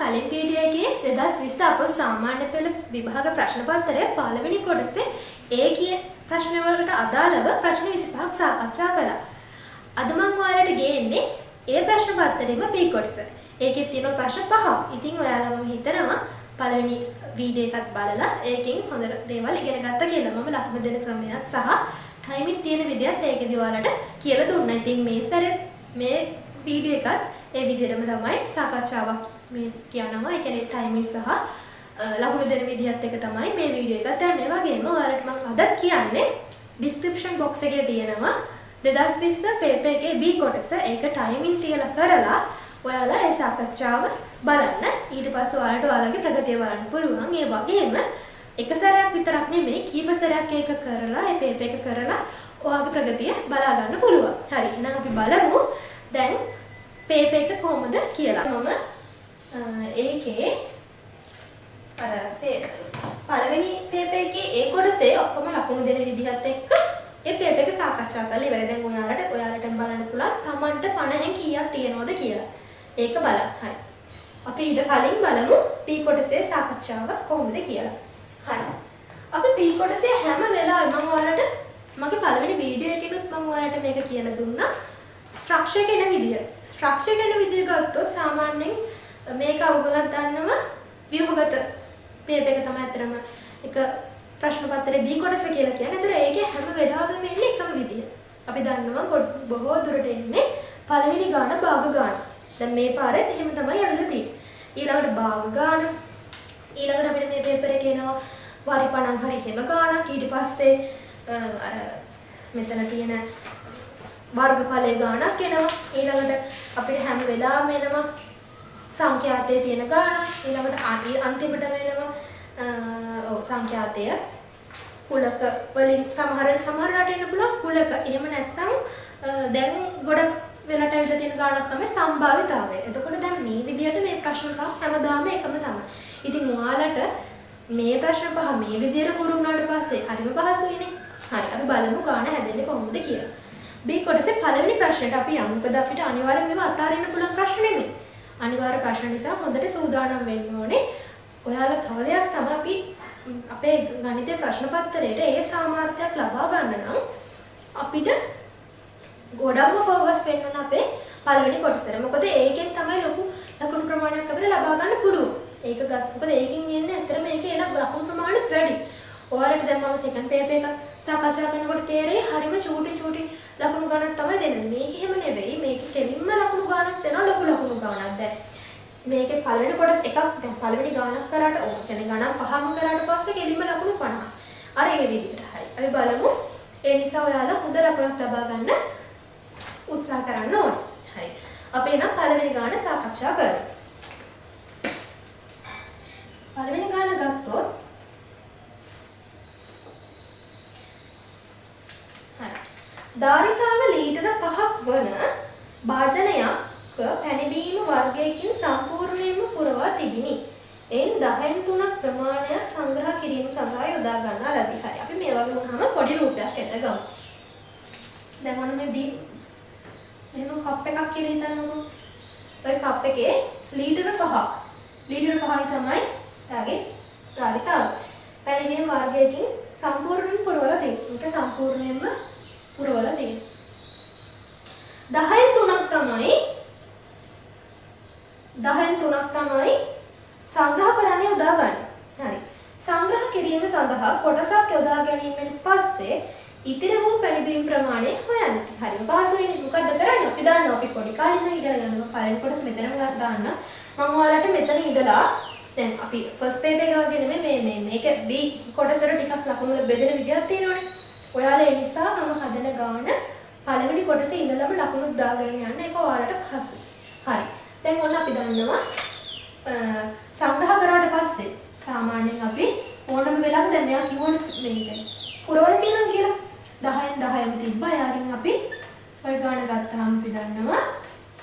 කලින් වීඩියෝ එකේ 2020 අපෝ සාමාන්‍ය පෙළ විභාග ප්‍රශ්න පත්‍රයේ පළවෙනි කොටසේ ඒ කියන ප්‍රශ්න වලට අදාළව ප්‍රශ්න 25ක් සාකච්ඡා කළා. අද මම ඔයාලට ගේන්නේ ඒ ප්‍රශ්න පත්‍රයේම B කොටස. ඒකේ තියෙන ප්‍රශ්න පහක්. ඉතින් ඔයාලා මම හිතනවා පළවෙනි වීඩියෝ එකත් බලලා ඒකෙන් හොඳ දේවල් ඉගෙන ගත්තා කියලා. මම ලකුණු දෙන ක්‍රමයත් සහ ටයිමින් තියෙන විදිහත් ඒකේදී ඔයාලට කියලා දුන්නා. ඉතින් මේ සැරේ මේ වීඩියෝ එකත් ඒ විදිහටම තමයි සාකච්ඡාවක් මේ කියනවා. ඒ කියන්නේ ටයිමින් සහ ලකුණු දෙන විදිහත් එක තමයි මේ වීඩියෝ එකත් යන්නේ. වගේම ඔයාලට මම අදත් කියන්නේ ඩිස්ක්‍රිප්ෂන් බොක්ස් එකේ තියෙනවා 2020 පේපර් එකේ B කොටස. ඒක ටයිමින් තියලා කරලා ඔයාලා ඒ සාකච්ඡාව බලන්න. ඊට පස්සේ ඔයාලට ඔයාලගේ ප්‍රගතිය බලන්න පුළුවන්. ඒ වගේම එක සැරයක් විතරක් නෙමෙයි කීප සැරයක් ඒක කරලා ඒ පේපර් එක කරලා ඔයාගේ ප්‍රගතිය බලා ගන්න පුළුවන්. හරි. එහෙනම් අපි බලමු දැන් පේපර් එක කොහොමද කියලා. මම ඒකේ අර පළවෙනි පේපර් එකේ ඒ කොටසේ ඔක්කොම ලකුණු දෙන විදිහත් එක්ක ඒ පේපර් එක සාකච්ඡා කරලා ඉවරයි. දැන් ඔයාලට බලන්න පුළුවන් Tamanට 50න් කීයක් තියෙනවද කියලා. ඒක බලන්න. හරි. අපි ඊට කලින් බලමු B කොටසේ සාකච්ඡාව කොහොමද කියලා. හරි. අපි B කොටසේ හැම වෙලාවෙම මම ඔයාලට මගේ පළවෙනි වීඩියෝ එකේදීත් මම ඔයාලට මේක කියලා දුන්නා. ස්ට්‍රක්චර් කියන විදිය. ස්ට්‍රක්චර් කියන විදිය ගත්තොත් සාමාන්‍යයෙන් මේක ඔයගොල්ලෝ දන්නවා ව්‍යුහගත පේපර් එක තමයි අතරම එක ප්‍රශ්න පත්‍රයේ B කොටස කියලා කියන්නේ. ඒතර ඒකේ හැම වෙලාවෙම එන්නේ එකම විදිය. අපි දන්නවා බොහෝ දුරට එන්නේ පළවෙනි ගාන භාග ගාන. දැන් මේ පාරෙත් එහෙම තමයි ඇවිල්ලා තියෙන්නේ. ඊළඟට භාග ගාන. ඊළඟට අපිට මේ පේපර් එකේ එනවා වාරි 50 හරි හැම ගානක්. ඊට පස්සේ අර මෙතන තියෙන වර්ගඵලයේ ගානක් එනවා. ඊළඟට අපිට හැම වෙලාවෙම එනවා සංඛ්‍යාතයේ තියෙන ගානක්. ඊළඟට අන්තිමටම එනවා සංඛ්‍යාතය කුලක වලින් සමහරකට එන්න පුළුවන් කුලක. එහෙම නැත්නම් දැන් ගොඩක් වෙලට ඇවිල්ලා තියෙන ගානක් තමයි සම්භාවිතාවය. එතකොට දැන් මේ විදිහට මේ ප්‍රශ්න පහ හැමදාම එකම තමයි. ඉතින් ඔයාලට මේ ප්‍රශ්න පහ මේ විදිහට පුරු වුණාට පස්සේ හරිම පහසුයිනේ. හරි. අපි බලමු ගාන හැදෙන්නේ කොහොමද කියලා. B කොටසේ පළවෙනි ප්‍රශ්නයට අපි යමු. මොකද අපිට අනිවාර්යෙන් මේව අතාරින්න පුළුවන් ප්‍රශ්න නෙමෙයි. අනිවාර්ය ප්‍රශ්න නිසා හොඳට සූදානම් වෙන්න ඕනේ. ඔයාලා තව දෙයක් තමයි අපි අපේ ගණිතයේ ප්‍රශ්න පත්‍රයේට ඒ සාමාර්ථයක් ලබා ගන්න නම් අපිට ගොඩක්ම ફોකස් වෙන්න ඕන අපේ පළවෙනි කොටසට. මොකද ඒකෙන් තමයි ලොකු ලකුණු ප්‍රමාණයක් අපිට ලබා ගන්න පුළුවන්. ඒක ගත්ත. මොකද ඒකෙන් එන්නේ ඇත්තටම ඒකේ එන ලකුණු ප්‍රමාණය වැඩි. ඔයාලට දැන් මම සෙකන්ඩ් පේපර් එක සාකච්ඡා කරනකොට තේරෙයි හරිම චූටි ලකුණු ගණන් තමයි දෙන්නේ. මේක එහෙම නෙවෙයි. මේකේ කෙලින්ම ලකුණු ගණනක් දෙනවා ලොකු ලකුණු ගණනක්. දැන් මේකේ පළවෙනි කොටස් එකක් දැන් පළවෙනි ගණනක් කරාට ඕක කියන්නේ ගණන් පහම කරාට පස්සේ කෙලින්ම ලකුණු 50. අර ඒ විදිහට. හරි. අපි බලමු. ඒ නිසා ඔයාලා හොඳ ලකුණක් ලබා ගන්න උත්සාහ කරන්න ඕනේ. හරි. අපි එනම් පළවෙනි ගාන සාකච්ඡා කරමු. පළවෙනි ගාන ගත්තොත් ධාරිතාව ලීටර 5ක් වන භාජනයක් පැණිබීම වර්ගයකින් සම්පූර්ණයෙන්ම පුරවා තිබිනි. එයින් 10න් 3ක් ප්‍රමාණයක් සංග්‍රහ කිරීම සඳහා යොදා ගන්නා ලදී. හරි. අපි මේ වගේ වුණාම පොඩි රූපයක් එක්ක ගමු. දැන් ඔන්න මේ එහෙනම් කප් එකක් කියලා හිතන්නකෝ. ඔය කප් එකේ ලීටර 5ක්. ලීටර 5යි තමයි එයාගේ ධාරිතාව. පැණිබීම වර්ගයකින් සම්පූර්ණයෙන් පුරවලා තියෙන්නේ. ඒක සම්පූර්ණයෙන්ම පුරවලා තියෙනවා. 10න් 3ක් තමයි සංග්‍රහ කරන්න යොදා ගන්න. හරි. සංග්‍රහ කිරීම සඳහා කොටසක් යොදා ගැනීමෙන් පස්සේ ඉතිරි වූ පැණිබීම් ප්‍රමාණය හොයන්න. හරිම පහසුයිනේ. මොකද්ද කරන්නේ? අපි දන්නවා අපි පොඩි කාලේ ඉඳන් ඉගෙන ගන්නවා. පළවෙනි කොටස මෙතනම දාන්න. මම ඔයාලට මෙතන ඉඳලා දැන් අපි ෆස්ට් පේපර් එක වගේ නෙමෙයි මේක B කොටසට ටිකක් ලකුණු බෙදෙන විදිහක් තියෙනවනේ. ඔයාලා ඒ නිසා මම හදන ගාන පළවෙනි කොටසේ ඉඳලම ලකුණු දාගෙන යන්න. ඒක ඔයාලට පහසුයි. හරි. දැන් ඔන්න අපි දන්නවා සංග්‍රහ කරාට පස්සේ සාමාන්‍යයෙන් අපි ඕනම වෙලාවක දැන් මෙයා කිව්වනේ මේක පුරවලා තියෙනවා කියලා. 10න් 10ම තිබ්බා. එයාගෙන් අපි ඔය ගාන ගත්තාම අපි දන්නවා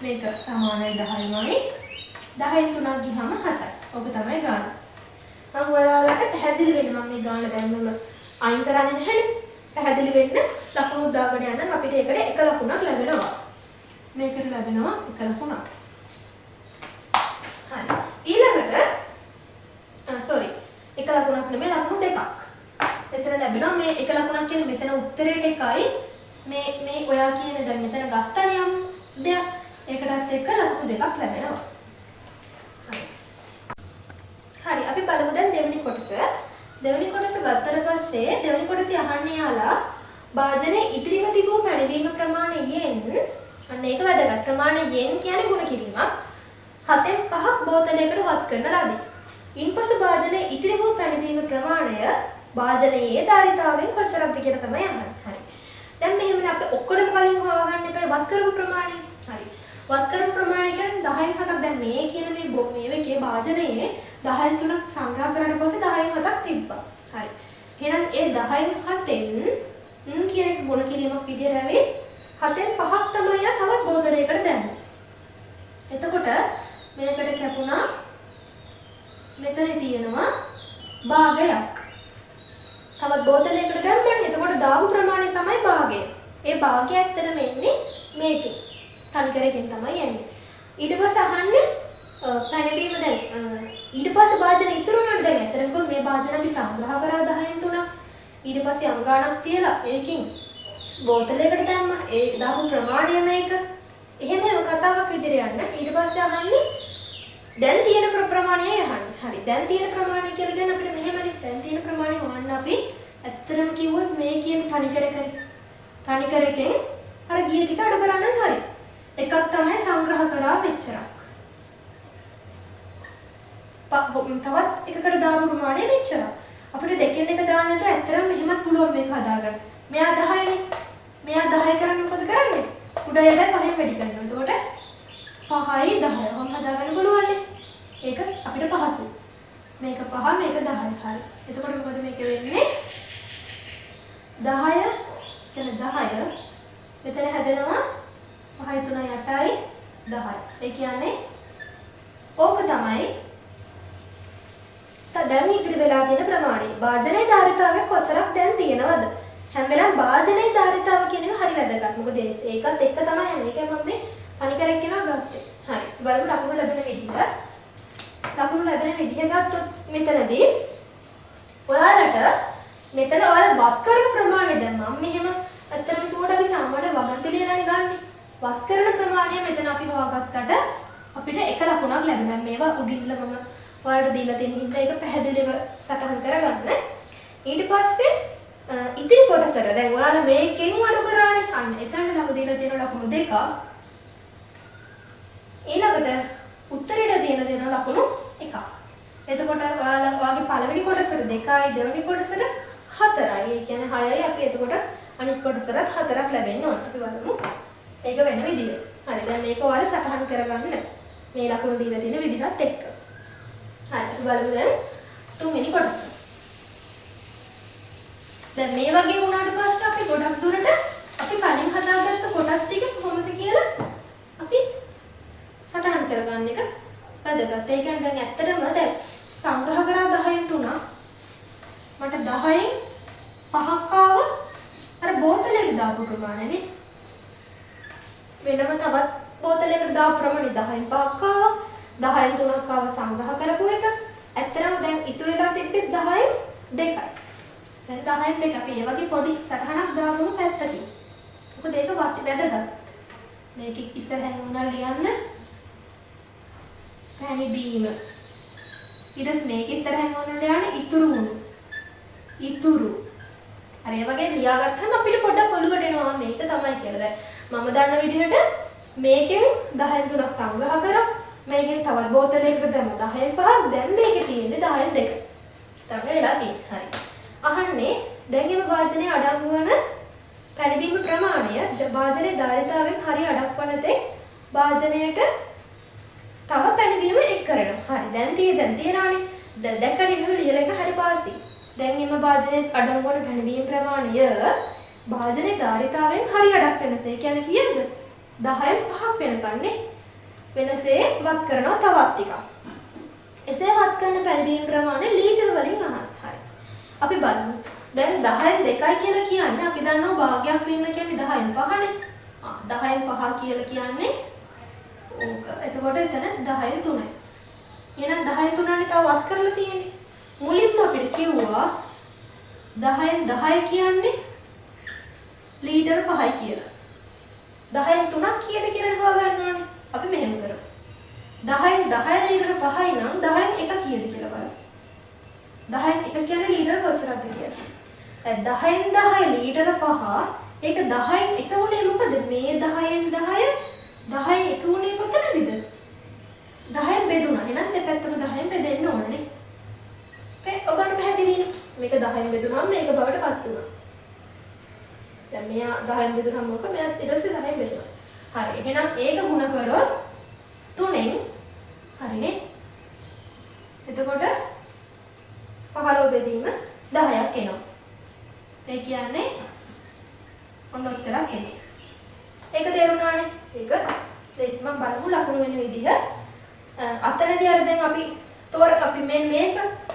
මේක සමානයි 10මයි. 10න් 3ක් ගියම 7යි. ඔක තමයි ගාන. මම ඔයාලට පැහැදිලි වෙන්න මම මේ ගාන දැම්මම අයින් කරන්නේ නැහැනේ. පැහැදිලි වෙන්න ලකුණු දාගෙන යන්න අපිට ඒකට එක ලකුණක් ලැබෙනවා. මේකට ලැබෙනවා එක ලකුණක්. හරි. ඊළඟට ලකුණක් නෙමෙයි ලකුණු දෙකක්. එතන ලැබෙනවා මේ එක ලකුණක් කියන්නේ මෙතන උත්තරේට එකයි මේ ඔයා කියන දැන් මෙතන ගත්තනේ යම් දෙයක්. ඒකටත් එක්ක ලකුණු දෙකක් ලැබෙනවා. හරි අපි බලමු දැන් දෙවෙනි කොටස. දෙවෙනි කොටස ගත්තට පස්සේ දෙවෙනි කොටසේ අහන්නේ යාලා භාජනයේ ඉතිරිව තිබූ පැනවීම ප්‍රමාණයෙන් අන්න ඒක වැදගත්. ප්‍රමාණයෙන් කියන්නේ ගුණ කිරීමක්. 7න් 5ක් බෝතලයකට වත් කරන ලදී. ඉන්පසු භාජනයේ ඉතිරි වූ පැනවීම ප්‍රමාණය භාජනයේ ධාරිතාවෙන් කොච්චරක්ද කියලා තමයි අහන්නේ. හරි. දැන් මෙහෙමනේ අපි ඔක්කොටම කලින් හොයාගන්න එපා වත් කරපු ප්‍රමාණය. හරි. වත් කරපු ප්‍රමාණය කියන්නේ 10න් 7ක් දැන් මේ කියන මේ එකේ භාජනයේ 10න් 3ක් සංග්‍රහ කරලා පස්සේ 10න් 7ක් තිබ්බා. හරි. එහෙනම් ඒ 10න් 7න් කියන එක ගුණ කිරීමක් විදියට ඇවි 7න් 5ක් තමයි යා තවත් බෝතලයකට දැම්මේ. එතකොට මේකට කැපුණා මෙතන තියෙනවා භාගයක්. තවත් බෝතලයකට දැම්මනේ. එතකොට දාපු ප්‍රමාණය තමයි භාගය. ඒ භාගය ඇත්තටම එන්නේ මේකේ. කණිකරකින් තමයි එන්නේ. ඊට පස්සේ අහන්නේ පැනවීම දැන් ඊට පස්සේ භාජන ඉතුරු වුණාට දැන් ඇත්තටම කොහොම මේ භාජන අපි සංග්‍රහ කරා 10න් 3ක්. ඊට පස්සේ අං ගාණක් තියලා ඒකින් බෝතලයකට දැම්මා. ඒ දාපු ප්‍රමාණය මේක. එහෙම කතාවක් විදිහට යන්න. ඊට පස්සේ අහන්නේ දැන් තියෙන ප්‍රමාණයයි අහන්නේ. හරි. දැන් තියෙන ප්‍රමාණය කියලා කියන්නේ අපිට මෙහෙමනේ. දැන් තියෙන ප්‍රමාණය හොයන්න අපි ඇත්තටම කිව්වොත් මේ කියන තනිකරකෙන් අර ගිය ටික අඩු කරන්න හරි. එකක් තමයි සංග්‍රහ කරා මෙච්චරක්. තවත් එකකට දාපු ප්‍රමාණය මෙච්චරක්. අපිට දෙකෙන් එක දාන්න නැතුව ඇත්තටම මෙහෙමත් පුළුවන් මේක හදාගන්න. මෙයා 10නේ. මෙයා 10 කරන්නේ මොකද කරන්නේ? උඩ යට 5න් වැඩි කරනවා. එතකොට 5යි 10. ඔහොම හදාගන්න පුළුවන් නේ. ඒක අපිට පහසුයි. මේක 5 මේක 10. හරි. එතකොට මොකද මේක වෙන්නේ? 10 කියන්නේ 10 මෙතන හැදෙනවා 5යි 3යි 8යි 10. ඒ කියන්නේ ඕක තමයි දැන් ඉතිරි වෙලා තියෙන ප්‍රමාණය. භාජනයේ ධාරිතාවය කොච්චරක් දැන් තියෙනවද? හැම වෙලාවෙම භාජනයේ ධාරිතාව කියන එක හරි වැදගත්. මොකද ඒකත් එක්ක තමයි යන්නේ. ඒකයි මම මේ තනිකරක් කෙනා ගත්තේ. හරි. බලමු ලකුණු ලැබෙන විදිහ. ලකුණු ලැබෙන විදිහ ගත්තොත් මෙතනදී ඔයාලට මෙතන ඔයාලා වත් කරපු ප්‍රමාණය දැන් මම මෙහෙම ඇත්තටම කිව්වට අපි සාමාන්‍ය වගන්තිලියනනේ ගන්නෙ. වත් කරන ප්‍රමාණය මෙතන අපි හොයාගත්තට අපිට එක ලකුණක් ලැබෙනවා. මේවා උඩින්ල මම ඔයාලට දීලා තියෙන හින්දා ඒක පැහැදිලිව සටහන් කරගන්න. ඊට පස්සේ ඉතිරි කොටසට දැන් ඔයාලා මේකෙන් අඩු කරානේ. අන්න එතන ළඟ දීලා තියෙන ලකුණු දෙක. ඊළඟට උත්තරේට දීලා තියෙන ලකුණු එකක්. එතකොට ඔයාලා ඔයාගේ පළවෙනි කොටසට 2යි දෙවෙනි කොටසට 4යි. ඒ කියන්නේ 6යි අපි එතකොට අනිත් කොටසට 4ක් ලැබෙන්න ඕන. අපි බලමු. ඒක වෙන විදිය. හරි. දැන් මේක ඔයාලා සටහන් කරගන්න. මේ ලකුණු දීලා තියෙන විදිහත් එක්ක. හරි. අපි බලමු දැන් තුන්වෙනි කොටස. දැන් මේ වගේ වුණාට පස්සේ අපි ගොඩක් දුරට අපි කලින් හදාගත්ත කොටස් ටික කොහොමද කියලා අපි සටහන් කරගන්න එක වැදගත්. ඒ කියන්නේ දැන් ඇත්තටම දැන් සංග්‍රහ කරා 10න් 3ක් මට 10න් 5ක් ආව අර බෝතලෙට දාපු ප්‍රමාණයනේ. වෙනම තවත් බෝතලයකට දාපු ප්‍රමාණය 10න් 5ක් ආවා. 10න් 3ක් ආව සංග්‍රහ කරපු එක. ඇත්තටම දැන් ඉතුරු වෙලා තිබ්බේ 10න් 2යි. දැන් 10න් 2 අපි මේ වගේ පොඩි සටහනක් දාගමු පැත්තකින්. මොකද ඒක වැදගත්. මේක ඉස්සරහින් උනා ලියන්න. පැණිබීම. ඊට පස්සේ මේක ඉස්සරහින් උනා ලියන්න ඉතුරු වුණු. ඉතුරු. අර ඒ වගේ ලියාගත්තාම අපිට පොඩ්ඩක් ඔලුවට එනවා මේක තමයි කියලා. දැන් මම දන්න විදිහට මේකෙන් 10න් 3ක් සංග්‍රහ කරා. මේකෙන් තවත් බෝතලයකට දැම්ම 10න් 5ක්. දැන් මේකේ තියෙන්නේ 10න් 2. තමයි වෙලා තියෙන්නේ. හරි. අහන්නේ දැන් එම වාජනයේ අඩංගු වන පැනවීම ප්‍රමාණය වාජනයේ ධාරිතාවෙන් හරි අඩක් වන තේ වාජනයට තව පැනවීම එක් කරනවා. හරි. දැන් තියනවානේ. දැක්කනේ මෙහෙම ලියලා එක හරි පාසි. දැන් එම වාජනයේ අඩංගු වන පැනවීම ප්‍රමාණය වාජනයේ ධාරිතාවෙන් හරි අඩක් වෙනස. ඒ කියන්නේ කීයද? 10න් 5ක් වෙනකන්නේ වෙනසේ වත් කරනවා තවත් ටිකක්. එසේ වත් කරන පැනවීම ප්‍රමාණය ලීටර වලින් අහන්න. හරි. අපි බලමු. දැන් 10න් 2යි කියලා කියන්නේ අපි දන්නවා භාගයක් වෙන්න කියන්නේ 10න් 5නේ. 10න් 5 කියලා කියන්නේ ඕක. එතකොට එතන 10න් 3යි. එහෙනම් 10න් 3නේ තව වත් කරලා තියෙන්නේ. මුලින්ම අපිට කිව්වා 10න් 10 කියන්නේ ලීටර 5යි කියලා. 10න් 3ක් කීයද කියලා හොයාගන්න ඕනේ. අපි මෙහෙම කරමු. 10න් 10 ලීටර 5යි නම් 10න් 1 කීයද කියලා බලමු. 10න් 1 කියන්නේ ලීටර කොච්චරද කියලා. දැන් 10න් 10 ලීටර 5 ඒක 10න් 1 උනේ මොකද? මේ 10න් 10 10න් 1 උනේ කොතනද? 10න් බෙදුණා. එහෙනම් දෙපැත්තම 10න් බෙදෙන්න ඕනේ. ඔයගොල්ලෝ පැහැදිලිනේ. මේක 10න් බෙදුනහම මේක බවට පත් වුණා. දැන් මෙයා 10න් බෙදුනහම මොකද? මෙයා ඊට පස්සේ 10න් බෙදුණා. හරි. එහෙනම් ඒක ගුණ කරොත් 3න් හරිනේ. එතකොට 15 බෙදීම 10ක් එනවා. ඒ කියන්නේ ඔන්න ඔච්චරක් එනවා. ඒක තේරුණානේ? ඒක දැන් මම බලමු ලකුණු වෙන විදිහ. අතනදී අර දැන් අපි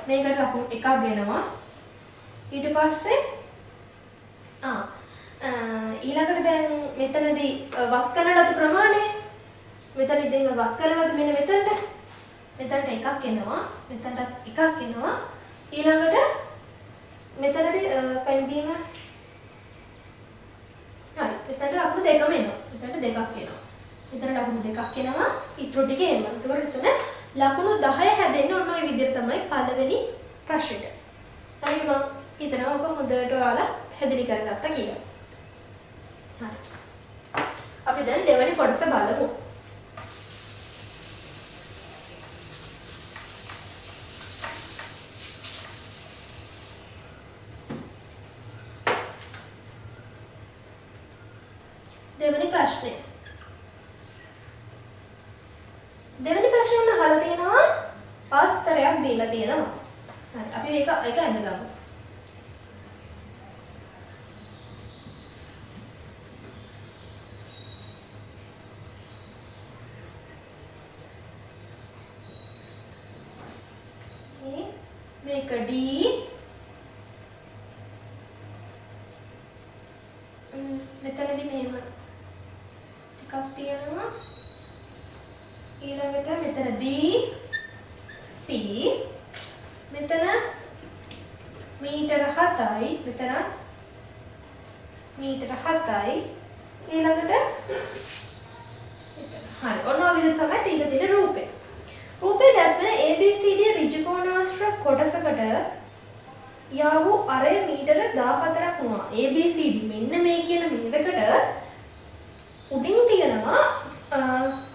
මේකට ලකුණු එකක් දෙනවා. ඊට පස්සේ ඊළඟට දැන් මෙතනදී වත් කරන ලද ප්‍රමාණය මෙතනදී දැන් වත් කරන ලද මෙන්න මෙතනට එකක් එනවා. මෙතනට එකක් එනවා. ඊළඟට මෙතනදී පැන්බීම හරි. මෙතනට ලකුණු දෙකම එනවා. මෙතනට දෙකක් එනවා. මෙතන ලකුණු දෙකක් එනවා. ඊටු ටික එනවා. ඒකවල තුන ලකුණු 10 හැදෙන්නේ ඔන්න ඔය විදිහට තමයි පළවෙනි ප්‍රශ්නෙට. හරි මම හිතනවා ඔක හොඳට ඔයාලා පැහැදිලි කරගත්තා කියලා. හරි. අපි දැන් දෙවෙනි කොටස බලමු. දෙවෙනි ප්‍රශ්නය. දෙවෙනි ප්‍රශ්නේ උන අහලා තියෙනවා පාස්තරයක් දීලා තියෙනවා. හරි අපි මේක ඇඳගමු. මේක D මෙතනදී මෙහෙම ටිකක් තියෙනවා. ඊළඟට මෙතන B C මෙතන මීටර 7යි මෙතන මීටර 7යි ඊළඟට හරි ඔන්න ඔය විදිහට තමයි තීක තියෙන රූපේ. රූපේ දැක්වෙන ABCD ඍජුකෝණාශ්‍ර කොටසකට යා වූ අරය මීටර 14ක් වුණා. ABCD මෙන්න මේ කියන මේකට උඩින් තියෙනවා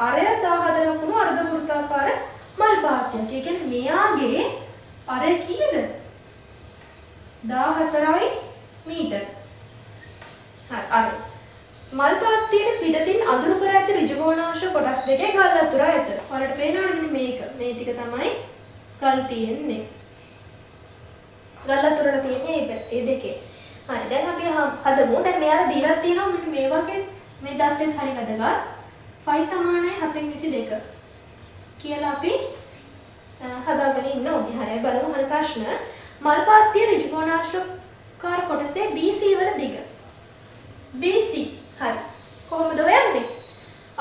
අරය 14ක් වුණු අර්ධ වෘත්තාකාර මල් පාත්‍යයක්. ඒ කියන්නේ මෙයාගේ අරය කීයද? 14යි මීටර. හරි අර මල් පාත්‍යයේ පිටතින් අඳුරු කර ඇති ඍජුකෝණාශ්‍ර කොටස් දෙකේ ගල් අතුර ඇත. ඔයාලට පේනවද මේක? මේ ටික තමයි ගල් තියෙන්නේ. ගල් අතුරට තියෙන්නේ ඒ දෙකේ. හරි දැන් අපි හදමු. දැන් මෙයාලා දීලා තියෙනවා මෙන්න මේ වගේ මේ දත්තෙත් හරි වැදගත්. phi සමානයි 7/22 කියලා අපි හදාගෙන ඉන්න ඕනේ. හරි බලමු හරි ප්‍රශ්න. මල් පාත්‍ය ඍජුකෝණාශ්‍රකාර කොටසේ BC වල දිග. BC හරි. කොහොමද හොයන්නේ?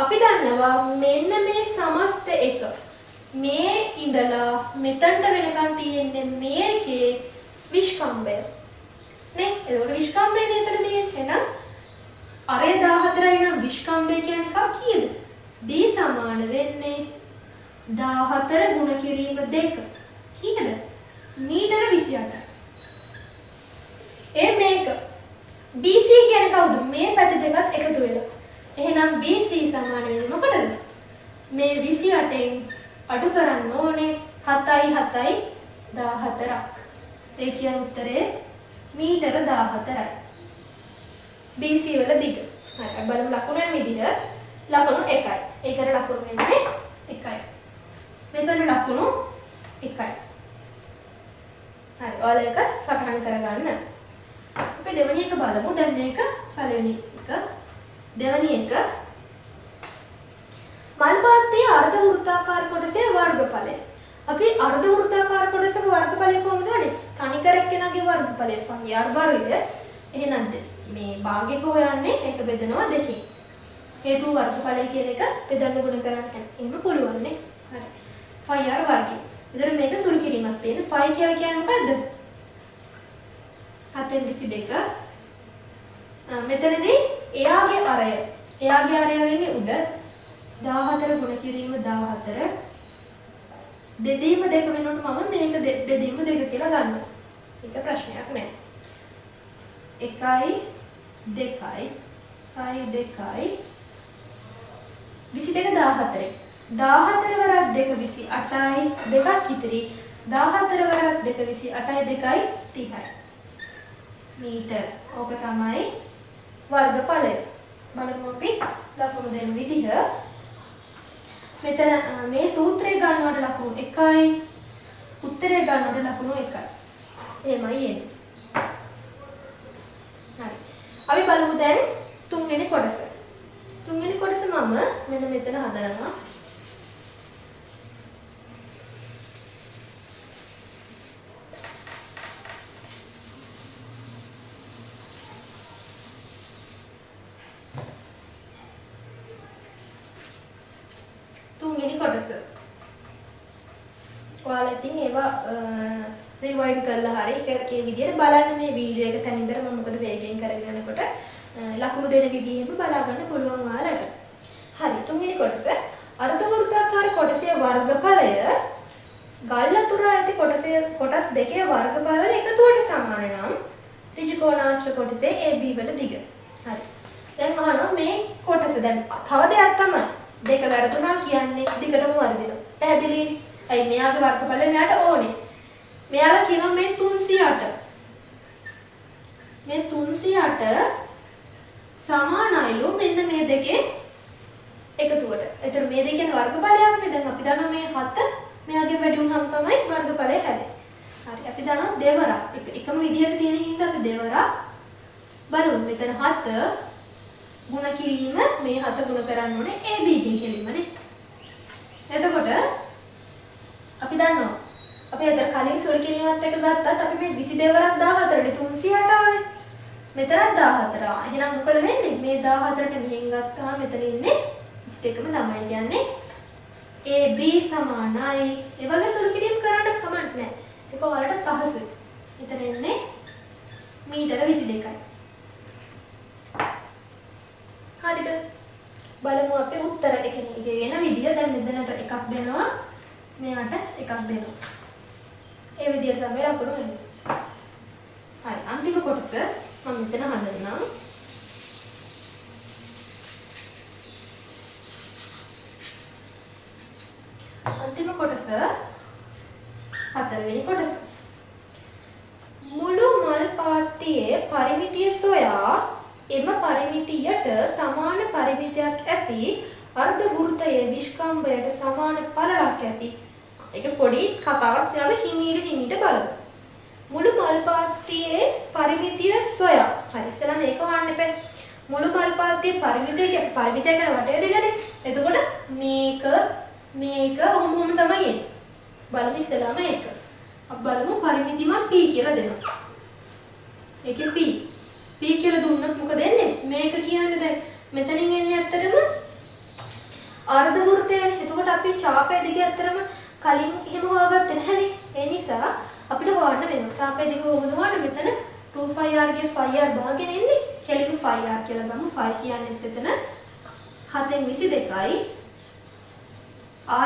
අපි දන්නවා මෙන්න මේ සමස්ත එක මේ ඉඳලා මෙතනට වෙනකන් තියෙන්නේ මේකේ විස්කම්බය. නේ? ඒකට විස්කම්බය නේද තියෙන්නේ. එහෙනම් අරය 14යි නම් විස්කම්බය කියන්නේ කීයද? D සමාන වෙන්නේ 14 ගුණ කිරීම 2. කීයද? මීටර 28. මේක BC කියන්නේ කවුද? මේ පැති දෙකත් එකතු වෙලා. එහෙනම් BC සමාන වෙන්නේ මොකටද? මේ 28න් අඩු කරන්න ඕනේ 7යි 7යි 14ක්. ඒ කියන්නේ උත්තරේ මීටර 14යි. BC වල දිග. හරි බලමු ලකුණු වෙන විදිහ. ලකුණු 1යි. ඒකට ලකුණු වෙන්නේ 1යි. මෙතන ලකුණු 1යි. හරි ඔයාලා එක සටහන් කරගන්න. අපි දෙවෙනි එක බලමු. දැන් මේක පළවෙනි එක. දෙවෙනි එක මල් පාත්‍යයේ අර්ධ වෘත්තාකාර කොටසේ වර්ගඵලය. අපි අර්ධ වෘත්තාකාර කොටසක වර්ගඵලය කොහොමද ගන්නේ? තනිකර එක්කෙනාගේ වර්ගඵලය phi r වර්ගය. එහෙනම් මේ භාගයක හොයන්නේ ඒක බෙදනවා දෙකකින්. හේතු වර්ගඵලය කියන එක බෙදන්න ගුණ කරන්න එහෙම පුළුවන් නේ. හරි. phi r වර්ගය. එතකොට මේක සුළු කිරීමක් තියෙන 5 කියලා කියන්නේ මොකද්ද? 722. මෙතනදී එයාගේ අරය වෙන්නේ උඩ 14 ගුණ කිරීම 14. බෙදීම 2 වෙනකොට මම මේක බෙදීම 2 කියලා ගන්නවා. ඒක ප්‍රශ්නයක් නෑ. 1 2 2 22 14. 14 වරක් 2 28යි 2ක් ඉතිරි. 14 වරක් 2 28යි 2යි 30යි. මීටර. ඕක තමයි වර්ගඵලය. බලමු අපි ලකුණු දෙන විදිහ. මෙතන මේ සූත්‍රය ගන්නවට ලකුණු 1යි. උත්තරය ගන්නවට ලකුණු 1යි. එහෙමයි එන්නේ. හරි. අපි බලමු දැන් තුන්වෙනි කොටස. තුන්වෙනි කොටස මම මෙන්න මෙතන හදනවා. තුන්වෙනි කොටස. ඔයාලා ඉතින් ඒවා රිවයින්ඩ් කරලා හරි ඒකේ විදිහට බලන්න මේ වීඩියෝ එක තනින් ඉඳලා මම මොකද වේගෙන් කරගෙන යනකොට ලකුණු දෙන විදිහෙම බලා ගන්න පුළුවන් ඔයාලට. හරි තුන්වෙනි කොටස අර්ධ වෘත්තාකාර කොටසේ වර්ගඵලය ගල්ලතුර ඇති කොටස් දෙකේ වර්ගඵල එකතුවට සමාන නම් ත්‍රිකෝණාශ්‍ර කොටසේ AB වල දිග. හරි. දැන් අහනවා මේ කොටස දැන් තව දෙයක් තමයි. දෙක වැරදුනා කියන්නේ දිගටම වර්ධිනවා. පැහැදිලිනේ? අයි මෙයාගේ වර්ගඵලය මෙයාට ඕනේ. මෙයාලා කියනවා මේ 308. මේ 308 සමානයිලු මෙන්න මේ දෙකේ එකතුවට. ඒතර මේ දෙක කියන්නේ වර්ගඵලයක්නේ. දැන් අපි දන්නවා මේ 7 මෙයාගේ වැඩි වුණාම තමයි වර්ගඵලය හැදෙන්නේ. හරි අපි දන්නවා දෙවරක්. එකම විදිහට තියෙන හින්දා අපි දෙවරක් බලමු. මෙතන 7 ගුණ කිරීම මේ 7 ගුණ කරන්න ඕනේ AB කිරීමනේ. එතකොට අපි දන්නවා අපි අතර කලින් සුළු කිරීමත් එක්ක ගත්තත් අපි මේ 22 වරක් 14ට 308 ආවේ. මෙතනත් 14. එහෙනම් මොකද වෙන්නේ? මේ 14ට මෙහෙන් ගත්තාම මෙතන ඉන්නේ 22ම තමයි කියන්නේ AB සමානයි. ඒ වගේ සුළු කිරීම කරන්න කමක් නැහැ. ඒක ඔයාලට පහසුයි. මෙතන ඉන්නේ මීටර 22යි. හරිද? බලමු අපි උත්තර එකේ වෙන විදිය. දැන් මෙතනට එකක් දෙනවා. මෙයාට එකක් දෙනවා. ඒ විදිහට තමයි ලකුණු එන්නේ. හරි අන්තිම කොටස මම මෙතන හදන්නම්. අන්තිම කොටස හතරවෙනි කොටස. මුළු මල් පාත්තියේ පරිමිතිය සොයා එම පරිමිතියට සමාන පරිමිතියක් ඇති අර්ධ වෘත්තයේ විස්කම්භයට සමාන පළලක් ඇති. ඒක පොඩි කතාවක් තියෙනවා හිමීට බලමු. මුළු මල් පාත්තියේ පරිමිතිය සොයා. හරි ඉස්සෙල්ලා මේක වහන්න එපා. මුළු මල් පාත්තියේ පරිමිතිය කියන වටේ දෙගනේ. එතකොට මේක ඔහොම තමයි එන්නේ. බලමු ඉස්සෙල්ලාම ඒක. අපි බලමු පරිමිතිය මම p කියලා දෙනවා. ඒකේ p කියලා දුන්නොත් මොකද එන්නේ? මේක කියන්නේ දැන් මෙතනින් එන්නේ ඇත්තටම අර්ධ වෘත්තයනේ. එතකොට අපි ඡාපය දිගේ ඇත්තටම කලින් එහෙම හොයාගත්තේ නැහැනේ. ඒ නිසා අපිට හොයන්න වෙනවා. ඡාපය දිගේ කොහොමද හොයන්නේ? මෙතන 2πr ගේ 5r දාගෙන එන්නේ. කෙලින් 5r කියලා ගමු. 5 කියන්නේ එතන 7න් 22යි.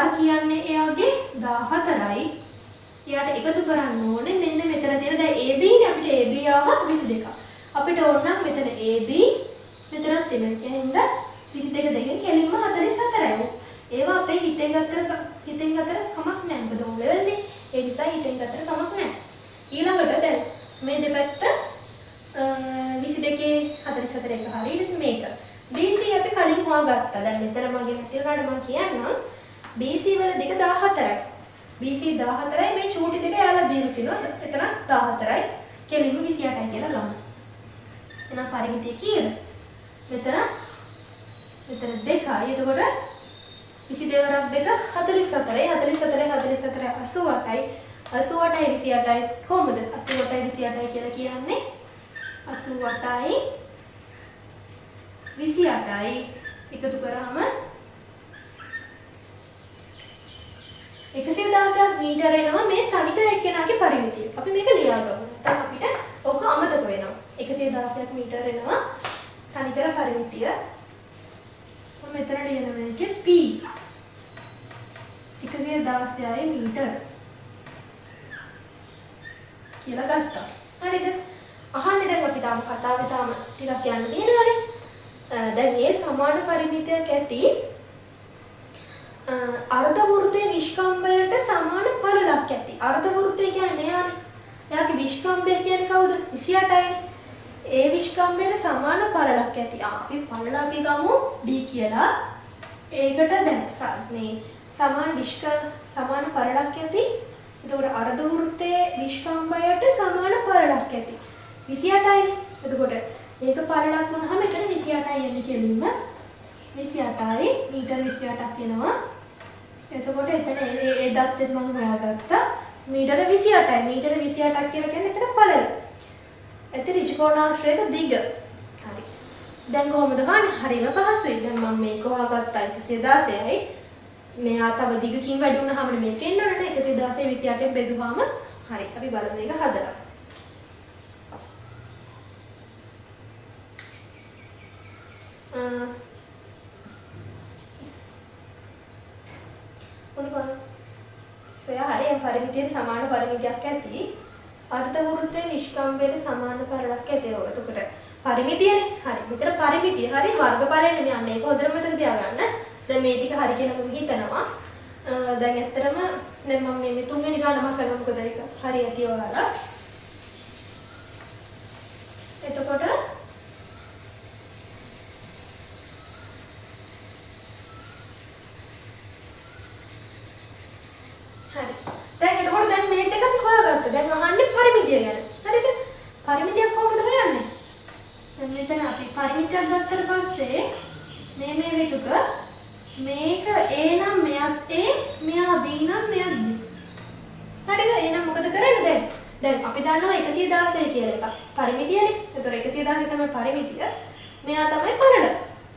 r කියන්නේ එයාගේ 14යි. එයාට එකතු කරන්න ඕනේ මෙන්න මෙතන තියෙන දැන් AB නේ අපිට AB ආවා 22ක්. අපිට ඕන නම් මෙතන AB මෙතනත් තියෙනවා. එහෙනම් 22 දෙකෙන් කෙලින්ම 44යි. ඒවා අපේ හිතෙන් ගත්තට කමක් නැහැ. මොකද ඕ ලෙවල්නේ. ඒ නිසා හිතෙන් ගත්තට කමක් නැහැ. ඊළඟට දැන් මේ දෙපැත්ත 22 44 එක හරි. ඊට පස්සේ මේක BC අපි කලින් හොයාගත්තා. දැන් මෙතන මගේ තියුණාට මම කියන්නම් BC වල දෙක 14යි. BC 14යි මේ චූටි දෙක යාලා දීලා තිනවා. එතන 14යි. කෙලින්ම 28යි කියලා ගමු. එහෙනම් පරිමිතිය කීයද? මෙතන 2යි. එතකොට 22 වරක් 2 44යි. 88යි 88යි 88යි 28යි කොහොමද? 88යි 28යි කියලා කියන්නේ 88යි 28යි එකතු කරාම 116ක් මීටර එනවා මේ තනිකර එක්කෙනාගේ පරිමිතිය. අපි මේක ලියාගමු. නැත්නම් අපිට ඕක අමතක වෙනවා. 116ක් මීටර එනවා තනිකර පරිමිතිය. මම මෙතන ලියන මේකේ P 116යි මීටර කියලා ගත්තා. හරිද? අහන්නේ දැන් අපි තාම කතාවේ තාම ටිකක් යන්න තියෙනවානේ. දැන් මේ සමාන පරිමිතියක් ඇති අර්ධ වෘත්තයේ විස්කම්භයට සමාන පළලක් ඇති. අර්ධ වෘත්තය කියන්නේ මෙයානේ. එයාගේ විස්කම්භය කියන්නේ කවුද? 28යිනේ. ඒ විස්කම්භයට සමාන පළලක් ඇති. අපි පළල අපි ගමු D කියලා. ඒකට දැන් මේ සමාන පළලක් ඇති. එතකොට අර්ධ වෘත්තයේ විස්කම්භයට සමාන පළලක් ඇති. 28යිනේ. එතකොට මේක පළලක් වුණාම එතන 28යි එන්නේ කෙලින්ම 28යි මීටර 28ක් එනවා. එතකොට එතන ඒ දත්තෙත් මම හොයාගත්තා. මීටර 28යි. මීටර 28ක් කියලා කියන්නේ එතන පළල. එතන ඍජුකෝණාශ්‍රයක දිග. හරි. දැන් කොහොමද හොයන්නේ? හරිම පහසුයි. දැන් මම මේක හොයාගත්තා 116යි. මෙයා තව දිගකින් වැඩි වුණාම මේක එන්න ඕනේ නේ. 116 28ෙන් බෙදුවාම හරි. අපි බලමු මේක හදලා. හරියම් පරිමිතියට සමාන පරිමිතියක් ඇති. අර්ධ වෘත්තයේ විස්කම්භයට සමාන පළලක් ඇති. එතකොට පරිමිතියනේ. හරි. මෙතන පරිමිතිය. හරි වර්ගඵලයනේ මෙයා මේක හොඳට මතක තියාගන්න. දැන් මේ ටික හරි කියලා මම හිතනවා. දැන් ඇත්තටම දැන් මම මේ තුන්වෙනි ගානම කරනවා. මොකද ඒක හරි ඇති ඔයාලා. එතකොට දැන් මේක එකක් හොයාගත්තා. දැන් අහන්නේ පරිමිතිය ගැන. හරිද? පරිමිතිය කොහොමද හොයන්නේ? දැන් මෙතන අපි පරිමිතියක් ගත්තට පස්සේ මේ වේගක මේක A නම් මෙයත් A, මෙයා B නම් මෙයත් B. හරිද? එහෙනම් මොකද කරන්නේ දැන් අපි දන්නවා 116 කියලා එකක්. පරිමිතියනේ. ඒතර 116 තමයි පරිමිතිය. මෙයා තමයි පළල.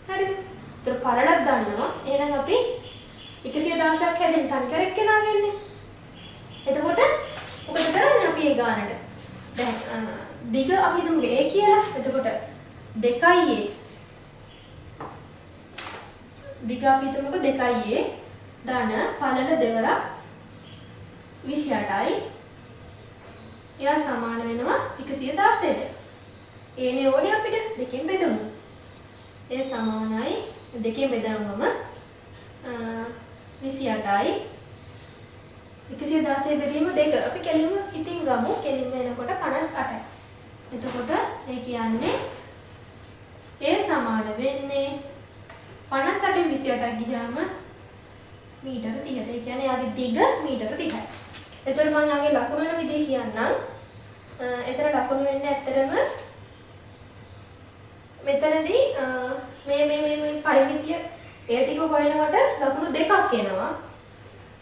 හරිද? ඒතර පළලක් දන්නවා. එහෙනම් අපි 116ක් හැදෙන්න තනිකර එක්කෙනා ගන්නේ. එතකොට මොකද කරන්නේ අපි ඒ ගානට? දැන් දිග අපි හිතමු A කියලා. එතකොට 2A. දිග අපි හිතමුකෝ 2A ධන පළල දෙවරක් 28යි. එයා සමාන වෙනවා 116ට. ඒනේ ඕනේ අපිට දෙකෙන් බෙදමු. ඒ සමානයි දෙකෙන් බෙදනවම 28යි 116 බෙදීම 2. අපි කෙලින්ම හිතින් ගමු. කෙලින්ම එනකොට 58යි. එතකොට ඒ කියන්නේ ඒ සමාන වෙන්නේ 58න් 28ක් ගියාම මීටර 30ට. ඒ කියන්නේ යාගේ දිග මීටර 30යි. එතකොට මම යාගේ ලකුණු වෙන විදිහ කියන්නම්. එතන ලකුණු වෙන්නේ ඇත්තටම මෙතනදී මේ පරිමිතිය ඒ ටික හොයනකොට ලකුණු දෙකක් එනවා.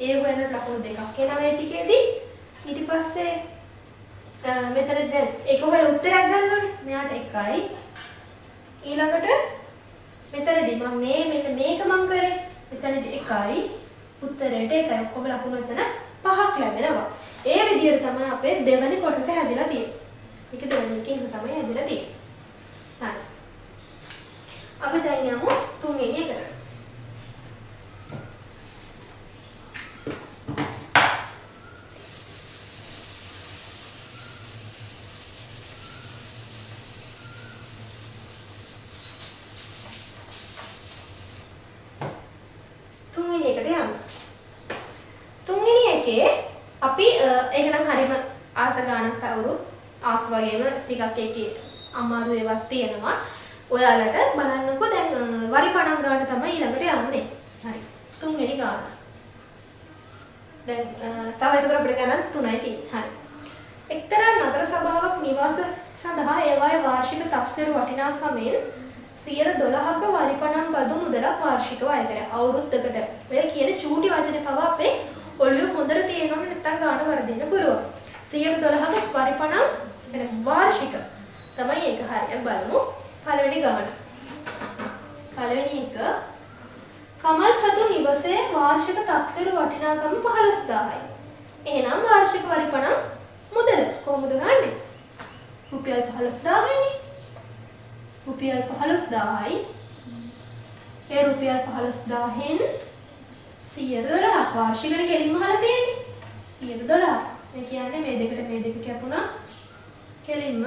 ඒ වෙන ලකුණු දෙකක් එනවා ඒ ටිකේදී. ඊට පස්සේ මෙතන දැන් ඒක හොයලා උත්තරයක් ගන්නවනේ. මෙයාට 1යි. ඊළඟට මෙතනදී මම මේක මම කරේ. මෙතනදී 1යි. උත්තරයට 1යි. ඔක්කොම ලකුණු එතන 5ක් ලැබෙනවා. ඒ විදිහට තමයි අපේ දෙවෙනි කොටස හැදිලා තියෙන්නේ. ඒක දෙවෙනි එකෙන් තමයි හැදිලා තියෙන්නේ. හරි. අපි දැන් යමු තුන්වෙනි එකට. තුන්වෙනි එකේ අපි ඒක නම් හරිම ආස ගන්නක් කවුරුත් ආස වගේම ටිකක් ඒකේ අමාරු ඒවාක් තියෙනවා. ඔයාලට බලන්නකෝ දැන් වරි පණක් ගන්න තමයි ඊළඟට යන්නේ. හරි. තුන්වෙනි ගාන. දැන් තව එතකොට අපිට ගණන් 3යි තියෙන්නේ. හරි. එක්තරා නගර සභාවක් නිවාස සඳහා ඒවායේ වාර්ෂික තක්සේරු වටිනාකමෙන් 12ක වරි පණම් බදු මුදලක් වාර්ෂිකව අය කරා. අවුරුද්දකට. ඔය කියන චූටි වචනේ පවා අපේ ඔළුවේ හොඳට තියෙනවනේ නැත්තම් ගාන වර්ධින්න පුළුවන්. 12ක වරි පණම් يعني වාර්ෂික තමයි ඒක. හරි. බලමු. පළවෙනි ගාන. පළවෙනි එක කමල් සතු නිවසේ වාර්ෂික තක්සේරු වටිනාකම 15000යි. එහෙනම් වාර්ෂික වරිපණම් මුදල කොහොමද ගන්නෙ? රුපියල් 15000යිනේ. රුපියල් 15000යි. ඒ රුපියල් 15000න් 112 වාර්ෂිකනේ කෙලින්ම අහලා තියෙන්නේ. 112. ඒ කියන්නේ මේ දෙකට මේ දෙක කැපුණා. කෙලින්ම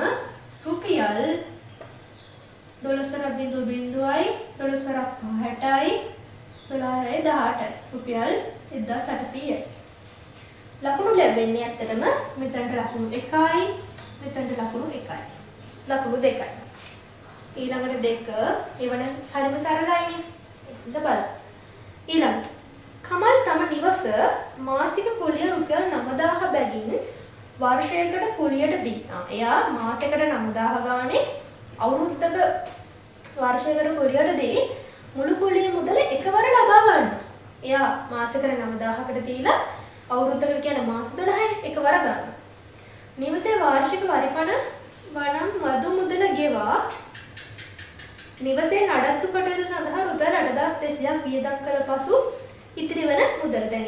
රුපියල් 12.0.0යි 12.5යි 12.18 රුපියල් 1800යි. ලකුණු ලැබෙන්නේ ඇත්තටම මෙතනට ලකුණු 1යි මෙතනට ලකුණු 1යි. ලකුණු 2යි. ඊළඟට 2 එවන හරිම සරලයිනේ. ඉතින් බලන්න. ඊළඟට කමල් තම නිවස මාසික කුලිය රුපියල් 9000 බැගින් වර්ෂයකට කුලියට දී. එයා මාසයකට 9000 ගානේ අවුරුද්දක වර්ෂයකට කුලියට දී මුළු කුලිය මුදල එකවර ලබා ගන්නවා. එයා මාසයකට 9000කට දීලා අවුරුද්දකට කියන්නේ මාස 12නේ එකවර ගන්නවා. නිවසේ වාර්ෂික වරිපණ වනම් වදු මුදල ගෙවා නිවසේ නඩත්තු කටයුතු සඳහා රුපියල් 8200ක් වියදම් කළ පසු ඉතිරි වෙන මුදල දැන්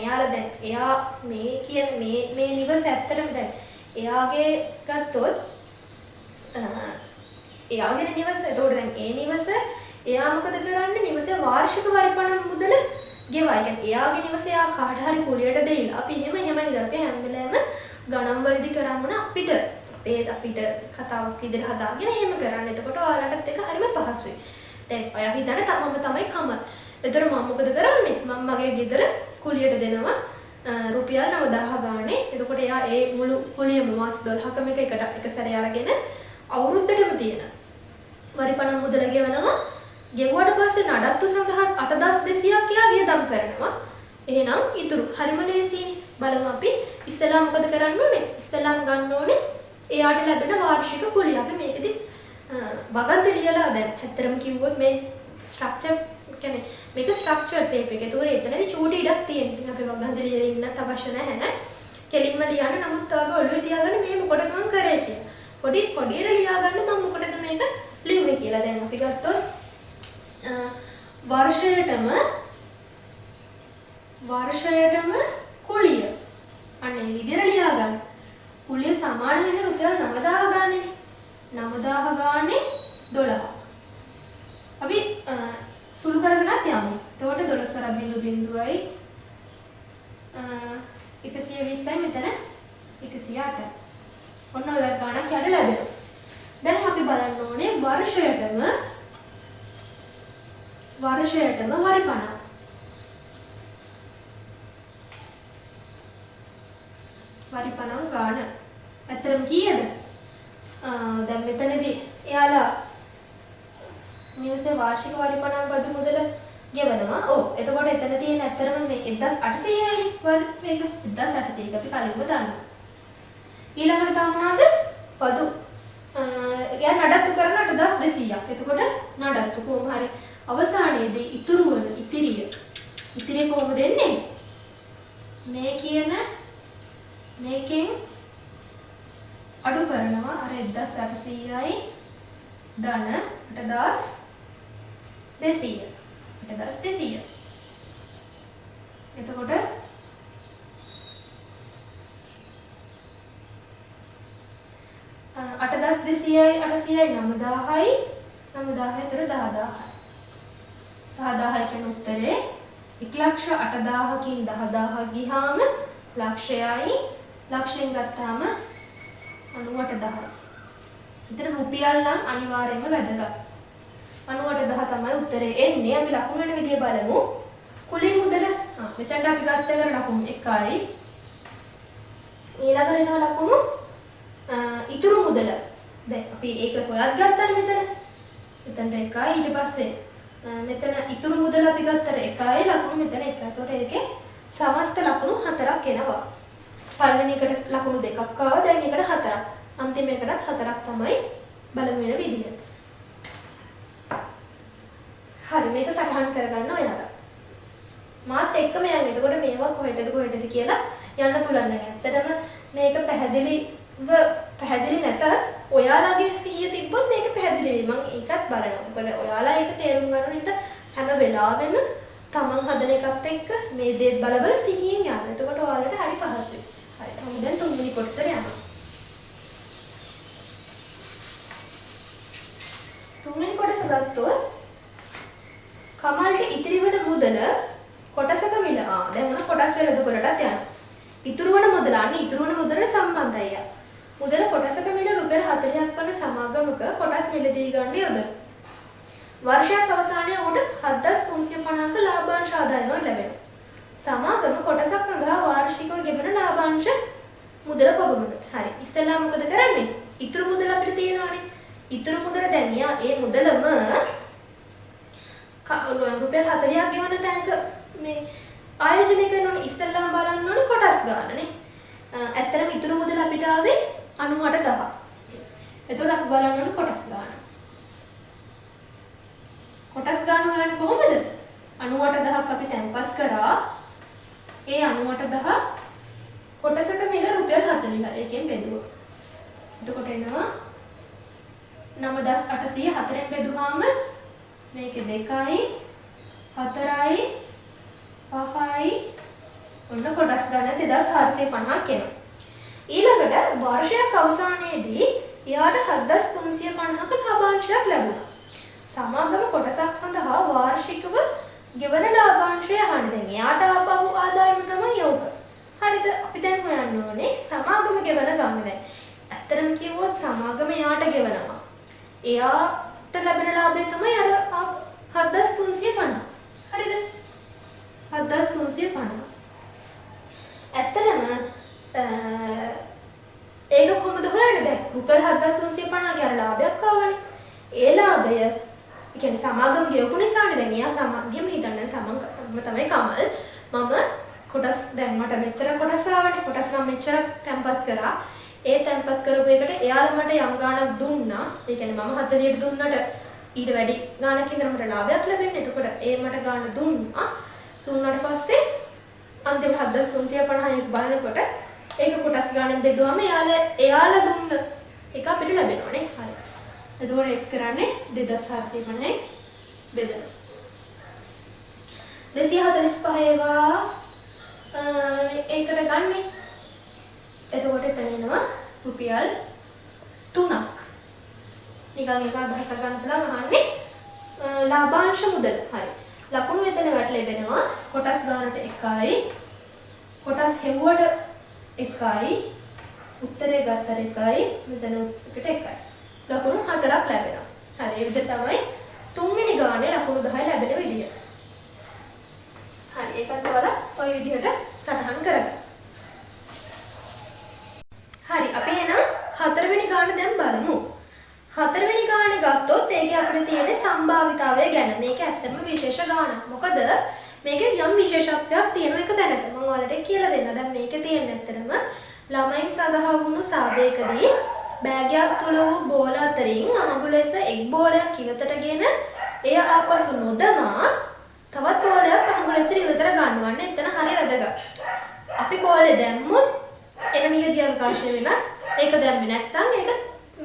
එයා මේ කියන මේ නිවස ඇත්තටම දැන් එයාගේ ගත්තොත් එයාගේ නිවස එතකොට දැන් ඒ නිවස එයා මොකද කරන්නේ නිවසේ වාර්ෂික වරිපණ මුදල ගෙවයි. කියන්නේ එයාගේ නිවස එයා කාට හරි කුලියට දෙයිලා අපි එහෙම ඉඳලා අපි හැම වෙලාවෙම ගණන් වලදී කරන්න අපිට කතාවක් විදිහට හදාගෙන එහෙම කරන්න. එතකොට ඔයාලටත් ඒක හරිම පහසුයි. දැන් ඔයා හිතන්නේ තමම තමයි කම. එතකොට මම මොකද කරන්නේ? මම මගේ ගෙදර කුලියට දෙනවා රුපියල් 9000 ගානේ. එතකොට එයා ඒ මුළු කුලියම මාස 12කම එක සැරේ අරගෙන අවුරුද්දටම තියෙන වරිපණ මුදල ගෙවනවා. ගෙවුවට පස්සේ නඩත්තු සඳහා 8200ක් එයා වියදම් කරනවා. එහෙනම් ඉතුරු හරිම ලේසියිනේ. බලමු අපි ඉස්සෙල්ලා මොකද කරන්න ඕනේ? ඉස්සෙල්ලාම ගන්න ඕනේ එයාට ලැබෙන වාර්ෂික කුලිය. අපි මේකෙදි වගන්ති ලියලා දැන් ඇත්තටම කිව්වොත් මේ ස්ට්‍රක්චර් කියන්නේ මේක ස්ට්‍රක්චර් පේපර් එක. ඒතකොට එතනදී චූටි ඉඩක් තියෙන. ඉතින් අපි වගන්ති ලියලා ඉන්නත් අවශ්‍ය නැහැ නේ. කෙලින්ම ලියන්න. නමුත් ඔයාගේ ඔළුවේ තියාගන්න මේ මොකටද මම කරේ කියලා. පොඩියට ලියාගන්න මම මොකටද මේක ලිව්වේ කියලා. දැන් අපි ගත්තොත් වර්ෂයටම කුලිය. අනේ විදිහට ලියාගන්න. කුලිය සමාන වෙන රුපියල් 9000 ගානේ. 9000 ගානේ 12. අපි සුළු කරගෙනත් යමු. එතකොට 12.0.0යි 120යි මෙතන 108. ඔන්න ඔය ගානක් යට ලැබෙනවා. දැන් අපි බලන්න ඕනේ වර්ෂයටම වරිපණ. වරිපණම් ගාන. ඇත්තටම කීයද? දැන් මෙතනදී එයාලා නිවසේ වාර්ෂික වරිපණම් බදු මුදල ගෙවනවා. ඔව්. එතකොට එතන තියෙන ඇත්තටම මේ 1800යිනේ. මේක 1800ක අපි කලින්ම දානවා. ඊළඟට තව මොනවද? බදු. එයා නඩත්තු කරන 8200ක්. එතකොට නඩත්තු කොහොම හරි අවසානයේදී ඉතුරු වන ඉතිරිය කොහොමද එන්නේ? මේකෙන් අඩු කරනවා අර 1800යි ධන 8200. එතකොට 8200යි 800යි 9000යි 9000යි තර 10000යි. 10000 කියන උත්තරේ 1,08,000කින් 10000 ගිහාම ලක්ෂයයි ලක්ෂයෙන් ගත්තාම 98,000. ඉතින් රුපියල් නම් අනිවාර්යයෙන්ම වැදගත්. 98,000 තමයි උත්තරේ එන්නේ. අපි ලකුණු වෙන විදිය බලමු. කුලිය මුදල මෙතනට අපි ගත්ත කර ලකුණු 1යි. ඊළඟට එනවා ලකුණු ඉතුරු මුදල. දැන් අපි ඒක හොයත් ගත්තානේ මෙතන. මෙතනට 1යි ඊට පස්සේ මෙතන ඉතුරු මුදල අපි ගත්තට 1යි ලකුණු මෙතන 1යි. ඒතකොට ඒකේ සමස්ත ලකුණු 4ක් එනවා. පළවෙනි එකට ලකුණු 2ක් ආවා. දැන් එකට 4ක්. අන්තිම එකටත් 4ක් තමයි බලමු වෙන විදිය. හරි මේක සටහන් කරගන්න ඔයාලා. මාත් එක්කම යන්න. එතකොට මේවා කොහෙටද කියලා යන්න පුළුවන්. දැන් ඇත්තටම මේක පැහැදිලි නැතත් ඔයාලගේ සිහිය තිබ්බොත් මේක පැහැදිලි වෙයි. මම ඒකත් බලනවා. මොකද ඔයාලා ඒක තේරුම් ගන්න නිසා හැම වෙලාවෙම තමන් හදන එකත් එක්ක මේ දේ බල බල සිහියෙන් යන්න. එතකොට ඔයාලට හරි පහසුයි. හරි. මම දැන් තුන්වෙනි කොටසට යනවා. තුන්වෙනි කොටස ගත්තොත් කමල්ට ඉතිරි වෙන මුදල කොටසක මිල. දැන් උන කොටස් වලද කොටටත් යනවා. ඉතුරු වෙන මුදල අන්න ඉතුරු වෙන මුදලට සම්බන්ධයි. මුදල කොටසක මිල රුපියල් 40ක් වන සමාගමක කොටස් මිලදී ගන්න යොදන. වර්ෂයක් අවසානයේ උඩ 7350ක ලාභාංශ ආදායමක් ලැබෙනවා. සමාගම කොටසක් සඳහා වාර්ෂිකව ගෙවන ලාභාංශ මුදල කොපමණද? හරි. ඉස්සෙල්ලා මොකද කරන්නේ? ඉතුරු මුදල අපිට තියෙනවානේ. ඉතුරු මුදල දැන් ඒ මුදලම රුපියල් 40ක් ගෙවන තැනක මේ ආයෝජනය කරනෝනේ. ඉස්සෙල්ලාම බලන්න ඕනේ කොටස් ගන්නනේ. ඇත්තටම ඉතුරු මුදල අපිට ආවේ 98000. එතකොට අපි බලන්න ඕනේ කොටස් ගන්න. කොටස් ගන්න හොයන්නේ කොහොමද? 98000ක් අපි තැන්පත් කරා. ඒ 98000 කොටසක මිල රුපියල් 40. ඒකෙන් බෙදුවා. එතකොට එනවා 9804ෙන් බෙදුවාම මේක 2යි 4යි 5යි ඔන්න කොටස් ගන්න 2450ක් එනවා. ඊළඟට වර්ෂයක් අවසානයේදී එයාට 7350ක ලාභාංශයක් ලැබුණා. සමාගම කොටසක් සඳහා වාර්ෂිකව ගෙවන ලාභාංශය අහන්න. දැන් එයාට ආපහු ආදායම තමයි යෝග. හරිද? අපි දැන් හොයන්න ඕනේ සමාගම ගෙවන ගන්න. දැන් ඇත්තටම කිව්වොත් සමාගම එයාට ගෙවනවා. එයාට ලැබෙන ලාභය තමයි අර 7350. හරිද? 7350. ඇත්තටම ඒක කොහොමද හොයන්නේ? දැන් රුපියල් 7350 කියලා ලාභයක් ආවනේ. ඒ ලාභය කියන්නේ සමාගම ගෙවපු නිසානේ. දැන් එයා සමාගම හිතන්න තමන් තමයි කමල්. මම කොටස් දැන් මට මෙච්චර කොටස් ආවනේ. කොටස් මම මෙච්චර තැම්පත් කරා. ඒ තැම්පත් කරපු එකට එයාලා මට යම් ගාණක් දුන්නා. ඒ කියන්නේ මම 40ට දුන්නට ඊට වැඩි ගාණක් ඉඳන් මට ලාභයක් ලැබෙන්නේ. එතකොට ඒ මට ගාණ දුන්නා. දුන්නාට පස්සේ අන්තිම 7350 බලනකොට ඒක කොටස් ගාණෙන් බෙදුවම එයාලා දුන්න එක අපිට ලැබෙනවානේ. හරි. එතකොට ඒක කරන්නේ 2450න් බෙදලා. 245 ඒවා ඒකට ගන්නෙ. එතකොට එතන එනවා රුපියල් 3ක්. නිකන් ඒක අදහස ගන්න පුළුවන් අහන්නේ ලාභාංශ මුදල. හරි. ලකුණු එතන වට ලැබෙනවා. කොටස් ගානට 1යි. කොටස් හෙව්වට 1යි. උත්තරේ ගත්තට 1යි. මෙතන එකට 1යි. ලකුණු 4ක් ලැබෙනවා. හරි. ඒ විදිහට තමයි තුන්වෙනි ගානේ ලකුණු 10 ලැබෙන විදිය. හරි. ඒකත් ඔයාලා ওই විදිහට සටහන් කරගන්න. හරි. අපි එහෙනම් හතරවෙනි ගාන දැන් බලමු. හතරවෙනි ගානේ ගත්තොත් ඒකේ අපිට තියෙන්නේ සම්භාවිතාවය ගැන. මේක ඇත්තටම විශේෂ ගානක්. මොකද මේකේ යම් විශේෂත්වයක් තියෙන එක තැනක. මම ඔයාලට කියලා දෙන්න. දැන් මේකේ තියෙන්නේ ඇත්තටම ළමයින් සඳහා වුණු සාදයකදී බෑගයක් තුල වූ බෝල අතරින් අඹු ලෙස එක් බෝලයක් ඉවතටගෙන එය ආපසු නොදමා තවත් බෝලයක් අඹු ලෙස ඉවතට ගන්නවන්න. එතන හරිය වැදගත්. අපි බෝලේ දැම්මොත් එන නියදී අවකාශය වෙනස්. ඒක දැම්මේ නැත්නම් ඒක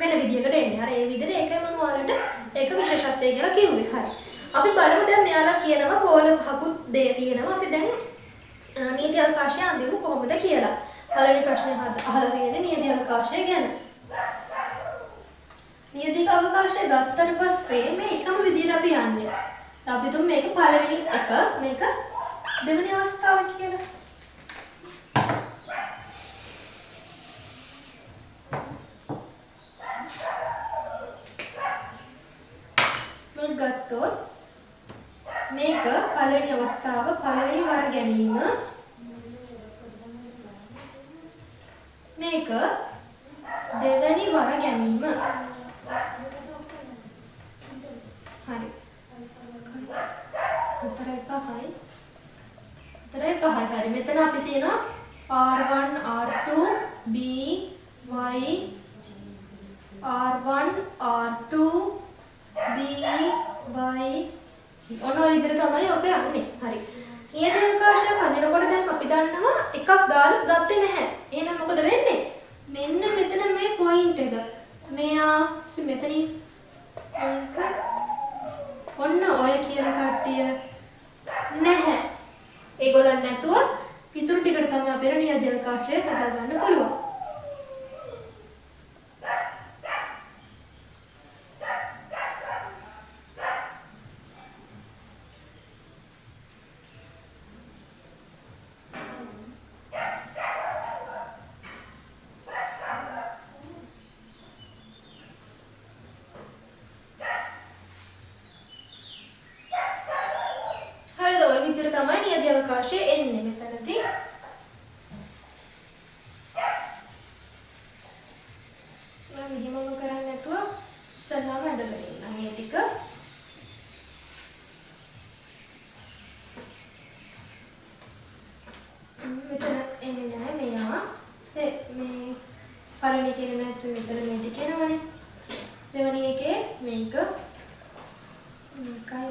වෙන විදිහකට එන්නේ. හරි. ඒ විදිහට ඒකයි මම ඔයාලට ඒක විශේෂත්වය කියලා කිව්වේ. හරි. අපි බලමු දැන් මෙයාලා කියනවා බෝල පහකුත් දෙය තියෙනවා. අපි දැන් නියදී අවකාශය අඳිමු කොහොමද කියලා. පළවෙනි ප්‍රශ්නේ අහලා තියෙන්නේ නියදී අවකාශය ගැන. නියදී අවකාශය ගත්තට පස්සේ මේ එකම විදිහට අපි යන්නේ. අපි තුන් මේක පළවෙනි එක මේක දෙවෙනි අවස්ථාව කියලා. මම ගත්තොත් මේක පළවෙනි අවස්ථාව පළවෙනි වර ගැනීම. මේක දෙවෙනි වර ගැනීම. හරි. උත්තරේ පහයි. හරි. මෙතන අපි තියෙනවා R1 R2 B Y R1 R2 B Y ඔන්න ඔය විදිහට තමයි ඔක යන්නේ. හරි. නියත අවකාශයක් හඳිනකොට දැන් අපි දන්නවා එකක් දාලා ගත්තේ නැහැ. එහෙනම් මොකද වෙන්නේ? මෙන්න මෙතන මේ පොයින්ට් එක. මෙයා මෙතනින් ඔන්න ඔය කියන කට්ටිය නැහැ. ගන්න නැතුව ඉතුරු ටිකට තමයි අපේ නියද අවකාශය හදා ගන්න පුළුවන්. තමයි නියද අවකාශය එන්නේ මෙතනදී. මම මෙහෙමම කරන්නේ නැතුව ඉස්සල්ලාම ඇඳගෙන ඉන්නම් මේ ටික. මෙතන එන්නේ නැහැ මෙයා. මේ පළවෙනි එකේ නැත්නම් මෙතන මේ ටික එනවනේ. දෙවෙනි එකේ මේක මේකයි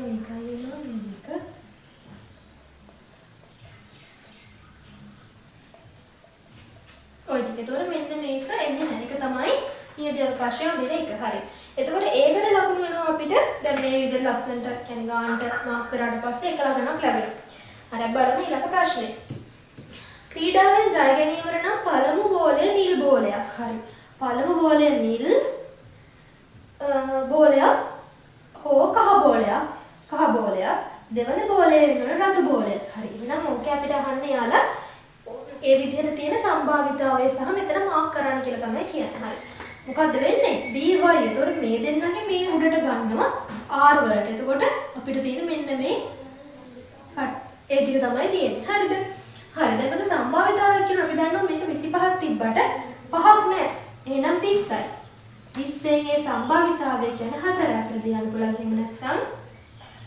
එනවා මේක. ඔය ටික. ඒතකොට මෙන්න මේක එන්නේ නැහැ. ඒක තමයි නියද අවකාශය වෙන එක. හරි. එතකොට ඒකට ලකුණු වෙනවා අපිට. දැන් මේ විදිහට ලස්සනට කියන්නේ ගානට මාක් කරාට පස්සේ එක ලකුණක් ලැබෙනවා. හරි බලමු ඊළඟ ප්‍රශ්නේ. ක්‍රීඩාවෙන් ජය ගැනීමට නම් පළමු බෝලය නිල් බෝලයක්. හරි. පළමු බෝලය නිල් බෝලයක් හෝ කහ බෝලයක්. කහ බෝලයක්. දෙවන බෝලය වෙනවන රතු බෝලයක්. හරි. එහෙනම් ඕකේ අපිට අහන්න යාලා ඒ විදිහට තියෙන සම්භාවිතාවය සහ මෙතන මාක් කරන්න කියලා තමයි කියන්නේ. හරි. මොකද්ද වෙන්නේ? dy. ඒතකොට මේ දෙන්නගේ මේ උඩට ගන්නවා r වලට. එතකොට අපිට තියෙන මෙන්න මේ ඒ ටික තමයි තියෙන්නේ. හරිද? හරි. දැන් මේක සම්භාවිතාවය කියන අපි දන්නවා මේක 25ක් තිබ්බට 5ක් නෑ. එහෙනම් 20යි. 20න් ඒ සම්භාවිතාවය කියන්නේ 4ට ලියන්න පුළුවන්. එහෙම නැත්නම්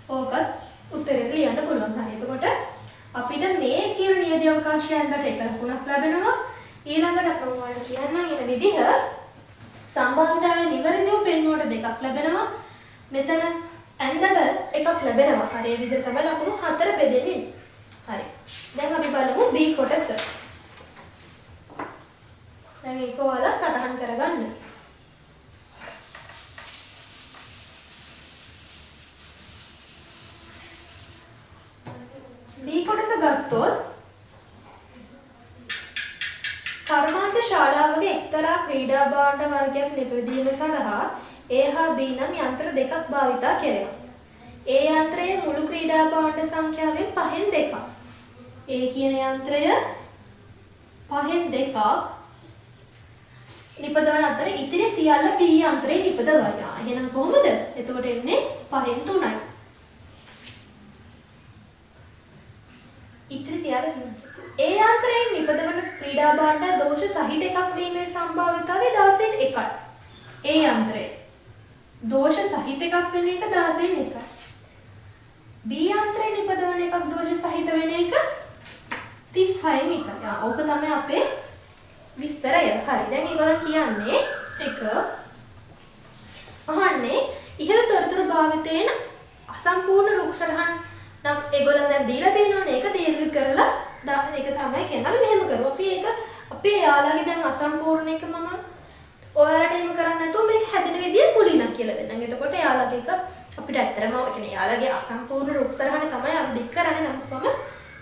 ඕකත් උත්තරේ ලියන්න පුළුවන්. හරි. එතකොට අපිට මේ කියන නියද අවකාශයෙන්කට එක ලකුණක් ලැබෙනවා. ඊළඟට අපිට ඔයාලට කියන්න යන විදිහ සම්භාවිතාවය නිවැරදිව පෙන්වුවට දෙකක් ලැබෙනවා. මෙතන ඇන්දට එකක් ලැබෙනවා. හරි. ඒ විදිහට තමයි ලකුණු 4 බෙදෙන්නේ. හරි. දැන් අපි බලමු B කොටස. දැන් ඒක ඔයාලා සටහන් කරගන්න. B කොටස ගත්තොත් කර්මාන්ත ශාලාවක එක්තරා ක්‍රීඩා භාණ්ඩ වර්ගයක් නිපදවීම සඳහා A හා B නම් යන්ත්‍ර දෙකක් භාවිතා කෙරෙනවා. ඒ යන්ත්‍රයේ මුළු ක්‍රීඩා භාණ්ඩ සංඛ්‍යාවෙන් 5න් 2ක්. A කියන යන්ත්‍රය 5න් 2ක් නිපදවන අතර ඉතිරි සියල්ල B යන්ත්‍රයේ නිපදවනවා. එහෙනම් කොහොමද? එතකොට එන්නේ 5න් 3යි. ඉතිරි සියල්ල ඒ යන්ත්‍රයෙන් නිපදවන ක්‍රීඩා භාණ්ඩ දෝෂ සහිත එකක් වීමේ සම්භාවිතාවය 16න් 1යි. ඒ යන්ත්‍රයේ දෝෂ සහිත එකක් වෙන එක 16න් 1යි. B යන්ත්‍රයෙන් නිපදවන එකක් දෝෂ සහිත වෙන එක 36න් 1යි. ඕක තමයි අපේ විස්තරය. හරි. දැන් ඒගොල්ලෝ කියන්නේ එක අහන්නේ ඉහළ තොරතුරු භාවිතයෙන් අසම්පූර්ණ රුක් සටහන් නම් ඒගොල්ලන් දැන් දීලා තියෙනවනේ. ඒක දීර්ඝ කරලා දාන එක තමයි කියන්නේ. අපි මෙහෙම කරමු. අපි ඒක අපේ යාළුවාගේ දැන් අසම්පූර්ණ එක මම ඔයාලට එහෙම කරන්නේ නැතුව මේක හැදෙන විදිය මුලින්ම කියලා දෙන්නම්. එතකොට යාළුවාගේ එක අපිට ඇත්තටම කියන්නේ යාළුවාගේ අසම්පූර්ණ රුක් සටහන තමයි අපි දික් කරන්නේ. නමුත් මම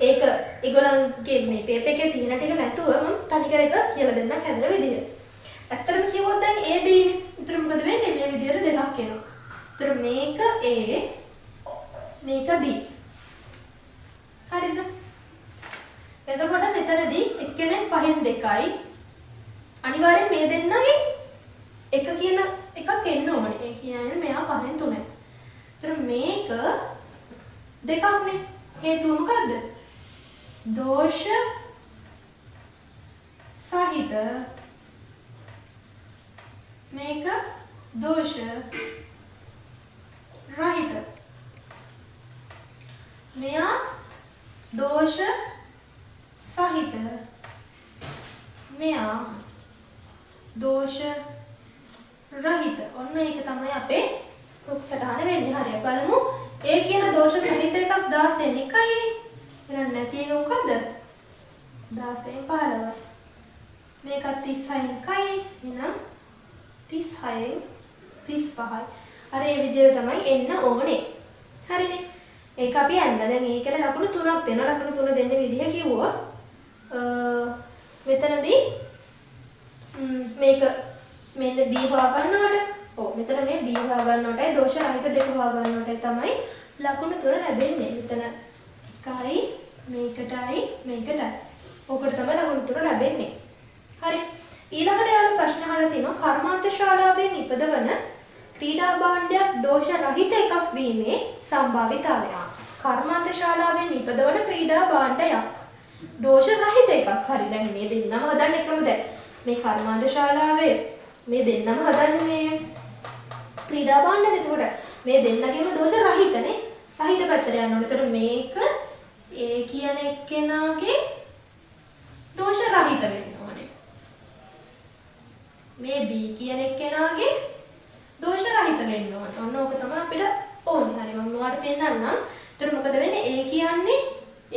ඒක ඒගොල්ලන්ගේ මේ පේපර් එකේ තියෙන ටික නැතුව මම තනිකර එක කියලා දෙන්නම් හැදෙන විදිය. ඇත්තටම කිව්වොත් දැන් A B නේ. උතර මොකද වෙන්නේ? මේ විදියට දෙකක් එනවා. උතර මේක A මේක B. හරිද? එතකොට මෙතනදී එක්කෙනෙක් 5න් 2යි. අනිවාර්යෙන් මේ දෙන්නගේ එක කියන එකක් එන්න ඕනේ. ඒ කියන්නේ මෙයා 5න් 3යි. ඒතර මේක දෙකක්නේ. හේතුව මොකද්ද? දෝෂ සහිත මේක දෝෂ රහිත. මෙයා දෝෂ සහිත. මෙයා දෝෂ රහිත. ඔන්න ඒක තමයි අපේ රුක් සටහන වෙන්නේ. හරි. බලමු. ඒ කියන දෝෂ සහිත එකක් 16න් 1යිනේ. එහෙනම් නැති එක මොකද්ද? 16න් 15යි. මේකත් 36න් 1යිනේ. එහෙනම් 36න් 35යි. අර ඒ විදිහට තමයි එන්න ඕනේ. හරිනේ. ඒක අපි ඇඳලා දැන් ඒකට ලකුණු 3ක් දෙනවා. ලකුණු 3 දෙන්න විදිහ කිව්වොත් මෙතනදී මේක මෙන්න B හොයාගන්නවට ඔව් මෙතන මේ B හොයාගන්නවටයි දෝෂ රහිත දෙක හොයාගන්නවටයි තමයි ලකුණු 3 ලැබෙන්නේ. මෙතන එකයි මේකටයි මේකටයි. ඔකට තමයි ලකුණු 3 ලැබෙන්නේ. හරි. ඊළඟට යාළුවෝ ප්‍රශ්න අහලා තිනවා කර්මාන්ත ශාලාවේ නිපදවන ක්‍රීඩා භාණ්ඩයක් දෝෂ රහිත එකක් වීමේ සම්භාවිතාවය. කර්මාන්ත ශාලාවේ නිපදවන ක්‍රීඩා භාණ්ඩයක් දෝෂ රහිත එකක්. හරි. දැන් මේ දෙන්නම හදන්නේ එකම දැන්. මේ කර්මාන්ත ශාලාවේ මේ දෙන්නම හදන්නේ මේ ක්‍රීඩා භාණ්ඩනේ. එතකොට මේ දෙන්නගේම දෝෂ රහිතනේ. රහිත පැත්තට යන්න ඕනේ. එතකොට මේක A කියන එක්කෙනාගේ දෝෂ රහිත වෙන්න ඕනේ. මේ B කියන එක්කෙනාගේ දෝෂ රහිත වෙන්න ඕනේ. ඔන්න ඕක තමයි අපිට ඕනේ. හරි මම ඔයාලට පෙන්නන්නම්. එතකොට මොකද වෙන්නේ? A කියන්නේ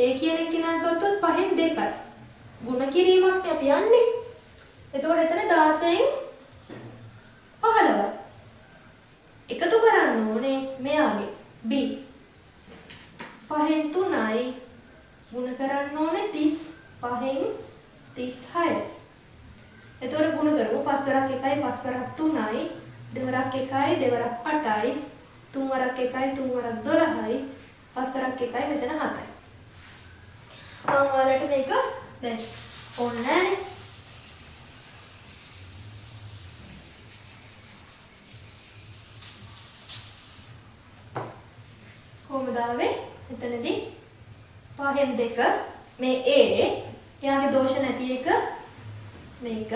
A කියන එක්කෙනා ගත්තොත් 5න් 2යි. ගුණ කිරීමක් අපි යන්නේ. එතකොට එතන 16න් 15යි. එකතු කරන්න ඕනේ මෙයාගේ B 5න් 3යි ගුණ කරන්න ඕනේ 35න් 36යි. එතකොට ගුණ කරමු 5 වරක් 1යි 5 වරක් 3යි 2 වරක් 1යි 2 වරක් 8යි 3 වරක් 1යි 3 වරක් 12යි 5 වරක් 1යි මෙතන 7යි. මම ඔයාලට මේක දැන් ඕනේ නෑනේ. කොහොමද ආවේ? එතනදී 5න් 2 මේ A එයාගේ දෝෂ නැති එක මේක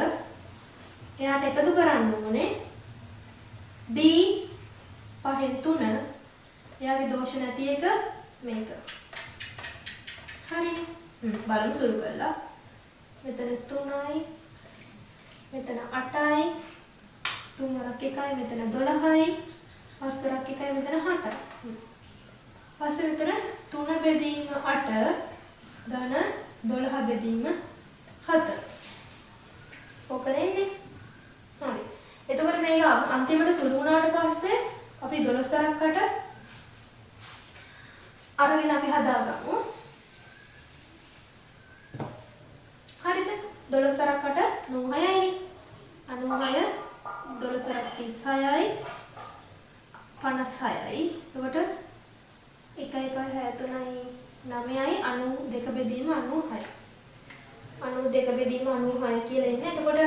එයාට එකතු කරන්න ඕනේ B 5න් 3 එයාගේ දෝෂ නැති එක මේක. හරිනේ. බලමු සුළු කරලා. මෙතන 3යි මෙතන 8යි 3 වරක් 1යි මෙතන 12යි 5 වරක් 1යි මෙතන 7යි. පස්සේ මෙතන 3 බෙදීම 8 ධන 12 බෙදීම 7. ඔකනේ. හරි. එතකොට මේක අන්තිමට සුළු වුණාට පස්සේ අපි 12 වරක් 8 අරගෙන අපි හදාගමු. හරිද? 12 වරක් 8 96යිනේ. 96 12 වරක් 36යි 56යි. එතකොට 1යි 5යි 63යි 9යි 92 බෙදීම 96යි. 92 බෙදීම 96 කියලා ඉන්නේ. එතකොට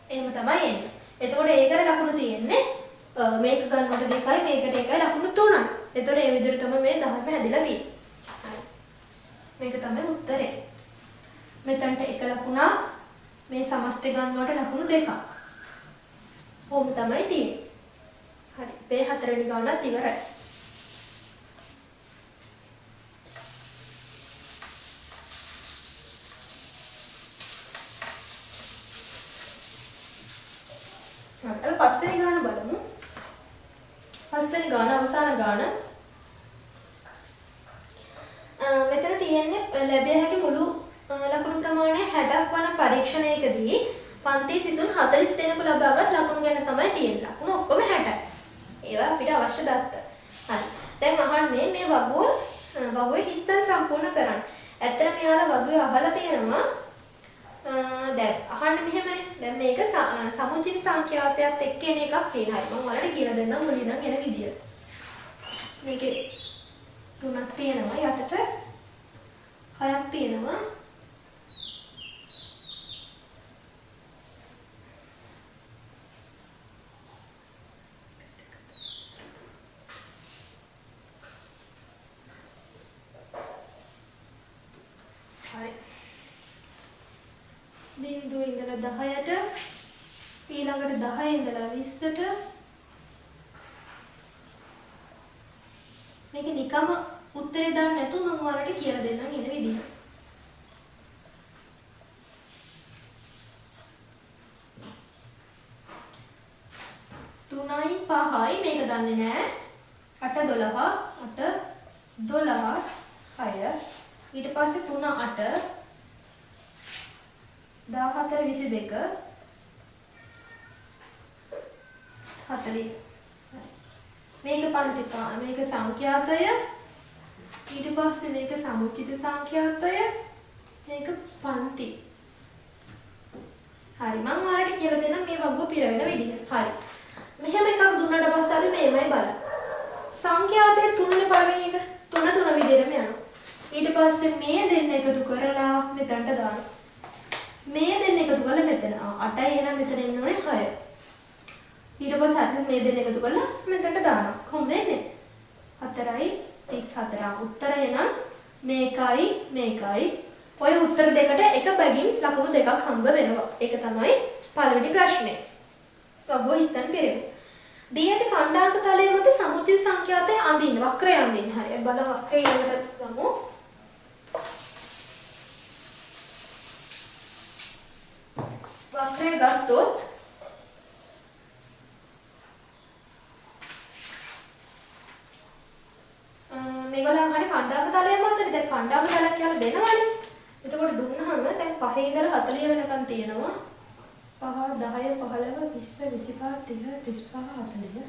එහෙම තමයි එන්නේ. එතකොට ඒකට ලකුණු තියෙන්නේ මේක ගන්නකොට 2යි මේකට 1යි ලකුණු 3යි. එතකොට මේ විදිහට තමයි මේ 10ම හැදිලා තියෙන්නේ. හරි. මේක තමයි උත්තරේ. මෙතනට 1 ලකුණක් මේ සමස්තය ගන්නකොට ලකුණු 2ක්. ඕම තමයි තියෙන්නේ. හරි. මේ 4 වෙනි ගානත් ඉවරයි. අපි පස්වෙනි ගාන බලමු. පස්වෙනි ගාන අවසාන ගාන. මෙතන තියෙන්නේ ලැබිය හැකි මුළු ලකුණු ප්‍රමාණය 60ක් වන පරීක්ෂණයකදී පන්ති සිසුන් 40 දෙනෙකු ලබාගත් ලකුණු ගැන තමයි තියෙන්නේ. ලකුණු ඔක්කොම 60යි. ඒවා අපිට අවශ්‍ය දත්ත. හරි. දැන් අහන්නේ මේ වගුවේ හිස්තන් සම්පූර්ණ කරන්න. ඇත්තට මෙයාලා වගුවේ අහලා තියෙනවා දැන් අහන්න මෙහෙමනේ. දැන් මේක සමුචිත සංඛ්‍යාතයත් එක්ක එන එකක් තියෙනවා. මම ඔයාලට කියලා දෙන්නම් මුලින්ම එන විදිය. මේකේ 3ක් තියෙනවා යටට 6ක් තියෙනවා. බිංදුව ඉඳලා 10ට ඊළඟට 10 ඉඳලා 20ට මේක නිකම උත්තරේ දාන්න නැතුව මම ඔයාලට කියලා දෙන්නම් එන විදිහ. තුනයි පහයි මේක දන්නේ නැහැ. 8 12 6 ඊට පස්සේ 3 8 14 22 40. මේක පන්ති මේක සංඛ්‍යාතය. ඊට පස්සේ මේක සමුච්චිත සංඛ්‍යාතය. මේක පන්ති. හරි මම ඔයාලට කියලා දෙන්නම් මේ වගුව පිරවෙන විදිහ. හරි. මෙහෙම එකක් දුන්නාට පස්සේ අපි මේමයි බලන්න. සංඛ්‍යාතයේ 3නේ පළවෙනි එක 3 විදිහටම යනවා. ඊට පස්සේ මේ දෙන්න එකතු කරලා මෙතනට දානවා. මේ දෙන්න එකතු කරලා මෙතන 8යි එහෙනම් මෙතන එන්න ඕනේ 6. ඊට පස්සේ අපි මේ දෙන්න එකතු කරලා මෙතනට දානවා. කොහොමද එන්නේ? 4යි 34. උත්තර එහෙනම් මේකයි. ඔය උත්තර දෙකට එක බැගින් ලකුණු දෙකක් හම්බ වෙනවා. ඒක තමයි පළවෙනි ප්‍රශ්නේ. වගුව හිතන්න පෙරෙමු. දී ඇති ඛණ්ඩාංක තලයේ මත සමුච්චිත සංඛ්‍යාතය අඳින්න වක්‍රය අඳින්න. හරි. බලමු වක්‍රය ඊළඟට ගමු. වක්‍රය ගත්තොත් මේගොල්ලන් අහන්නේ ඛණ්ඩාංක තලයේ මතනේ. දැන් ඛණ්ඩාංක තලයක් කියලා දෙනවනේ. එතකොට දුන්නාම දැන් 5 ඉඳලා 40 වෙනකන් තියෙනවා. 5 10 15 20 25 30 35 40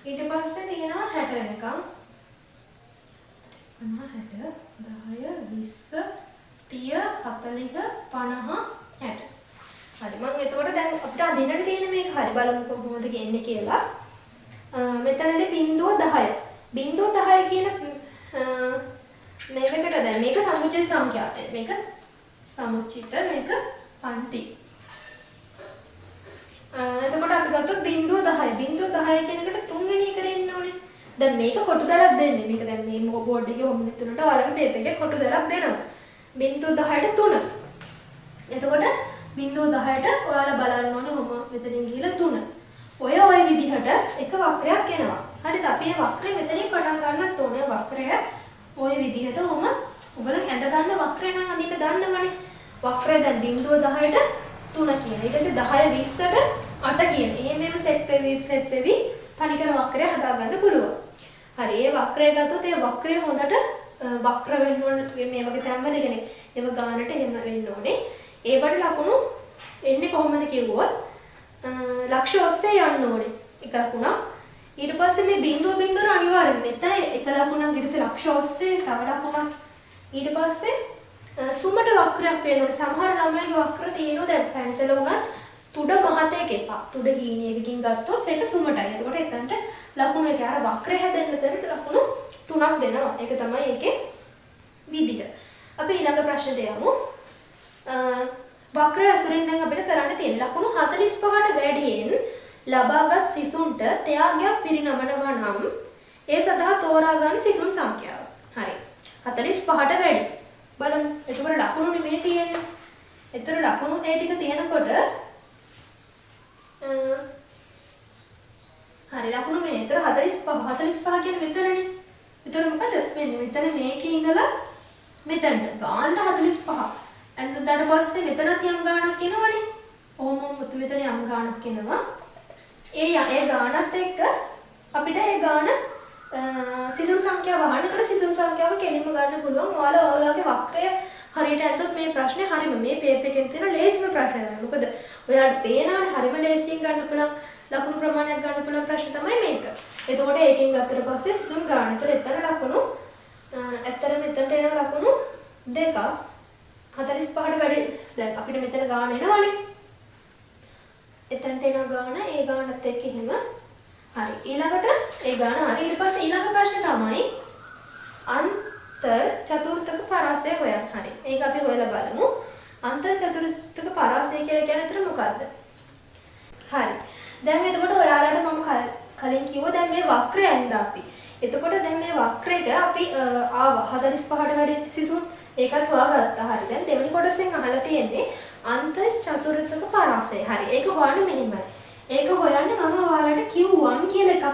ඊට පස්සේ තියෙනවා 60 වෙනකන් 50 60 10 20 30 40 50 60 හරි මම එතකොට දැන් අපිට අඳින්නට තියෙන මේක හරි බලමු කොහොමද කියන්නේ කියලා මෙතනදී බිංදුව 10 බිංදුව 10 කියන මේකට දැන් මේක සමුච්චිත සංඛ්‍යාතය මේක සමුච්චිත මේක පන්ති එතකොට අපි ගත්තොත් බිංදුව 10 බිංදුව 10 කියන එකට තුන්වෙනි එක දෙන්න ඕනේ දැන් මේක කොටු දලක් දෙන්නේ මේක දැන් මේ බෝඩ් එකේ හොම්නෙත් තුනට ඔයාලගේ පේපර් එකේ කොටු දලක් දෙනවා බිංදුව 10ට 3 එතකොට බිංදුව 10ට ඔයාලා බලන්න ඕනේ ඔහොම මෙතනින් ගිහලා 3 ඔය විදිහට එක වක්‍රයක් එනවා. හරිද? අපි මේ වක්‍රය මෙතනින් පටන් ගන්නත් ඕනේ. වක්‍රය ඔය විදිහට ඔහොම ඔයගොල්ලෝ ඇඳ ගන්න වක්‍රය නම් අඳින්න දන්නවනේ. වක්‍රය දැන් බිංදුව 10ට 3 කියන. ඊට පස්සේ 10 20ට 8 කියන. මේව සෙට් වෙවි තනිකර වක්‍රය හදා ගන්න පුළුවන්. හරි. මේ වක්‍රය ගත්තොත් ඒ වක්‍රය හොඳට වක්‍ර වෙන්න ඕනේ. මේ වගේ තැන්වල කියන්නේ ඒව ගානට එහෙම වෙන්න ඕනේ. ඒවට ලකුණු එන්නේ කොහොමද කිව්වොත් ලක්ෂ ඔස්සේ යන්න ඕනේ. එක ලකුණක්. ඊට පස්සේ මේ බිංදුව අනිවාර්යෙන් මෙතන එක ලකුණක් ඊට පස්සේ ලක්ෂ ඔස්සේ තව ලකුණක්. ඊට පස්සේ සුමට වක්‍රයක් වෙන්න ඕනේ. සමහර ළමයිගේ වක්‍ර තියෙනවා දැන් පැන්සල උනත් තුඩ මහතේක එපා. තුඩ හීනයකින් ගත්තොත් ඒක සුමටයි. එතකොට එතනට ලකුණු එක අර වක්‍රය හැදෙන්න දෙන්න ලකුණු 3ක් දෙනවා. ඒක තමයි ඒකේ විදිහ. අපි ඊළඟ ප්‍රශ්නට යමු. වක්‍රය ඇසුරින් දැන් අපිට කරන්න තියෙන ලකුණු 45ට වැඩියෙන් ලබාගත් සිසුන්ට ත්‍යාගයක් පිරිනමනවා නම් ඒ සඳහා තෝරා ගන්න සිසුන් සංඛ්‍යාව. හරි. 45ට වැඩි. බලමු. එතකොට ලකුණු නෙමෙයි තියෙන්නේ. ඒතර ලකුණු ඒ ටික තියෙනකොට හරි ලකුණු මේ. ඒතර 45 කියන්නේ මෙතනනේ. ඒතර මොකද? මෙතන මේකේ ඉඳලා මෙතනට ගාන්න 45. ඊට පස්සේ මෙතනත් යම් ගාණක් එනවනේ. ඔහොම මෙතන යම් ගාණක් එනවා. ඒ ගාණත් එක්ක අපිට ඒ ගාණ සිසුන් සංඛ්‍යාව අහන්න. ඒතර සිසුන් සංඛ්‍යාව කෙලින්ම ගන්න පුළුවන්. ඔයාලගේ වක්‍රය හරියට ඇත්තොත් මේ ප්‍රශ්නේ හරියම මේ පේපර් එකෙන් තියෙන ලේසිම ප්‍රශ්නේ තමයි. මොකද ඔයාලට පේනවනේ හරියම ලේසියෙන් ගන්න පුළුවන් ලකුණු ප්‍රමාණයක් ගන්න පුළුවන් ප්‍රශ්න තමයි මේක. එතකොට ඒකෙන් ගත්තට පස්සේ සිසුන් ගාණ. ඒතර එතන ලකුණු ඇත්තට මෙතනට එන ලකුණු දෙකක් 45ට වැඩි. දැන් අපිට මෙතන ගාණ එනවනේ. එතනට එන ගාණ ඒ ගාණත් එක්ක එහෙම. හරි. ඊළඟට ඒ ගාණ හරි. ඊට පස්සේ ඊළඟ ප්‍රශ්නේ තමයි අන්තර් චතුර්ථක පරාසය හොයන්න. හරි. ඒක අපි හොයලා බලමු. අන්තර් චතුර්ථක පරාසය කියලා කියන්නේ අතර මොකද්ද? හරි. දැන් එතකොට ඔයාලට මම කලින් කිව්වා දැන් මේ වක්‍රය ඇඳා අපි. එතකොට දැන් මේ වක්‍රයට අපි ආවා 45ට වැඩි සිසුන් ඒකත් හොයාගත්තා. හරි. දැන් දෙවෙනි කොටසෙන් අහලා තියෙන්නේ අන්තර් චතුර්ථක පරාසය. හරි. ඒක හොයන්නේ මෙහෙමයි. ඒක හොයන්නේ මම ඔයාලට Q1 කියලා එකක්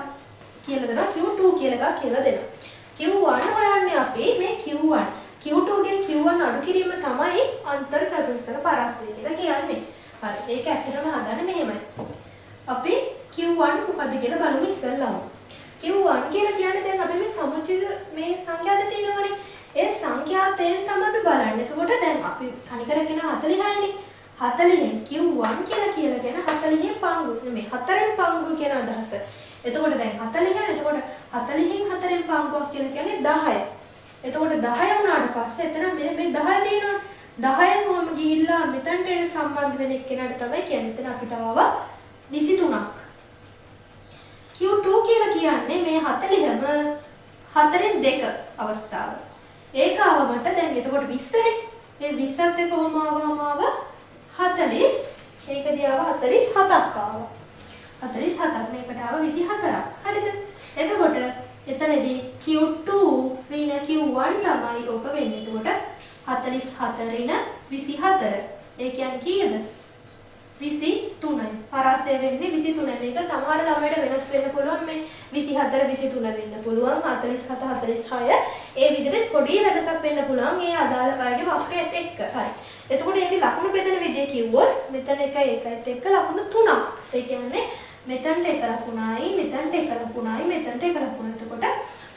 කියලා දෙනවා. Q2 කියලා එකක් කියලා දෙනවා. Q1 හොයන්නේ අපි මේ Q1. Q2 ගෙන් Q1 අඩු කිරීම තමයි අන්තර් චතුර්ථක පරාසය කියලා කියන්නේ. හරි. ඒක ඇත්තටම හදන්නේ මෙහෙමයි. අපි Q1 මොකද කියලා බලමු ඉස්සෙල්ලාම. Q1 කියලා කියන්නේ දැන් අපි මේ සමුච්චිත මේ සංඛ්‍යාත තියෙනවනේ. ඒ සංඛ්‍යාතයෙන් තමයි අපි බලන්නේ. එතකොට දැන් අපි තනිකර කියන 46නේ. 40න් Q1 කියලා කියන 40න් පංගු. මේ 4න් පංගු කියන අදහස. එතකොට දැන් 40 එතකොට 40න් 4න් පංගුවක් කියලා කියන්නේ 10. එතකොට 10 වුණාට පස්සේ එතන මේ 10 තියෙනවා. 10න් කොහොම ගිහිල්ලා මෙතනට එන සම්බන්ධ වෙන එක්කෙනාට තමයි කියන්නේ. එතන අපිට ආවා 23ක්. Q2 කියලා කියන්නේ මේ 40ම 4න් 2 අවස්ථාව. ඒක ආවමට දැන් එතකොට 20නේ. මේ 20ත් එක්ක කොහොම ආවම 40 ඒකදී ආව 47ක් ආවා. 47ක් මේකට ආව 24ක්. හරිද? එතකොට එතනදී Q2 ඍණ Q1 තමයි ඕක වෙන්නේ. එතකොට 44 ඍණ 24. ඒ කියන්නේ කීයද? 23යි. පරාසය වෙන්නේ 23. මේක සමහර ළමයට වෙනස් වෙන්න පුළුවන්. මේ 24 23 වෙන්න පුළුවන්. 47 46 ඒ විදිහට පොඩි වෙනසක් වෙන්න පුළුවන්. ඒ අදාළ අයගේ වක්‍රයත් එක්ක. හරි. එතකොට ඒකේ ලකුණු බෙදෙන විදිය කිව්වොත් මෙතන එකත් එක්ක ලකුණු 3ක්. ඒ කියන්නේ මෙතනට එක ලකුණයි, මෙතනට එක ලකුණයි, මෙතනට එක ලකුණයි. එතකොට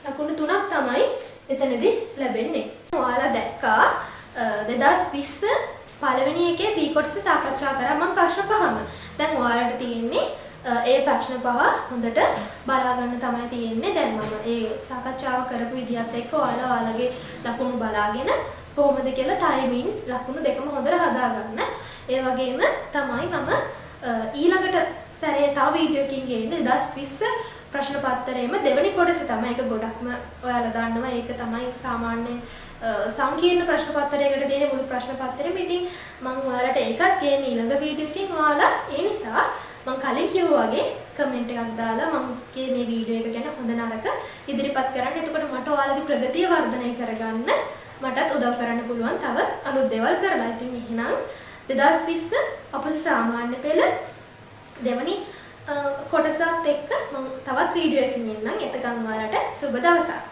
ලකුණු 3ක් තමයි එතනදී ලැබෙන්නේ. ඔයාලා දැක්කා 2020 පළවෙනි එකේ B කොටස සාකච්ඡා කරා මම ප්‍රශ්න පහම. දැන් ඔයාලට තියෙන්නේ ඒ ප්‍රශ්න පහ හොඳට බලා ගන්න තමයි තියෙන්නේ. දැන් මම ඒ සාකච්ඡාව කරපු විදිහත් එක්ක ඔයාලගේ ලකුණු බලාගෙන කොහොමද කියලා ටයිමින් ලකුණු දෙකම හොඳට හදාගන්න. ඒ වගේම තමයි මම ඊළඟට සැරේ තව වීඩියෝ එකකින් ගේන්නේ 2020 ප්‍රශ්න පත්‍රයේම දෙවෙනි කොටස තමයි. ඒක ගොඩක්ම ඔයාලා දන්නවා. ඒක තමයි සාමාන්‍යයෙන් සංකීර්ණ ප්‍රශ්න පත්‍රයකට දෙන මුළු ප්‍රශ්න පත්‍රෙම. ඉතින් මම ඔයාලට ඒකත් ගේන ඊළඟ වීඩියෝ එකකින් ඔයාලා ඒ නිසා මම කලින් කිව්වා වගේ කමෙන්ට් එකක් දාලා මගේ මේ වීඩියෝ එක ගැන හොඳ නරක ඉදිරිපත් කරන්න. එතකොට මට ඔයාලගේ ප්‍රගතිය වර්ධනය කරගන්න මටත් උදව් කරන්න පුළුවන් තව අලුත් දේවල් කරලා. ඉතින් එහෙනම් 2020 අපේ සාමාන්‍ය පෙළ දෙවනි කොටසත් එක්ක මම තවත් වීඩියෝ එකකින් එන්නම්. එතකන් ඔයාලට සුබ දවසක්.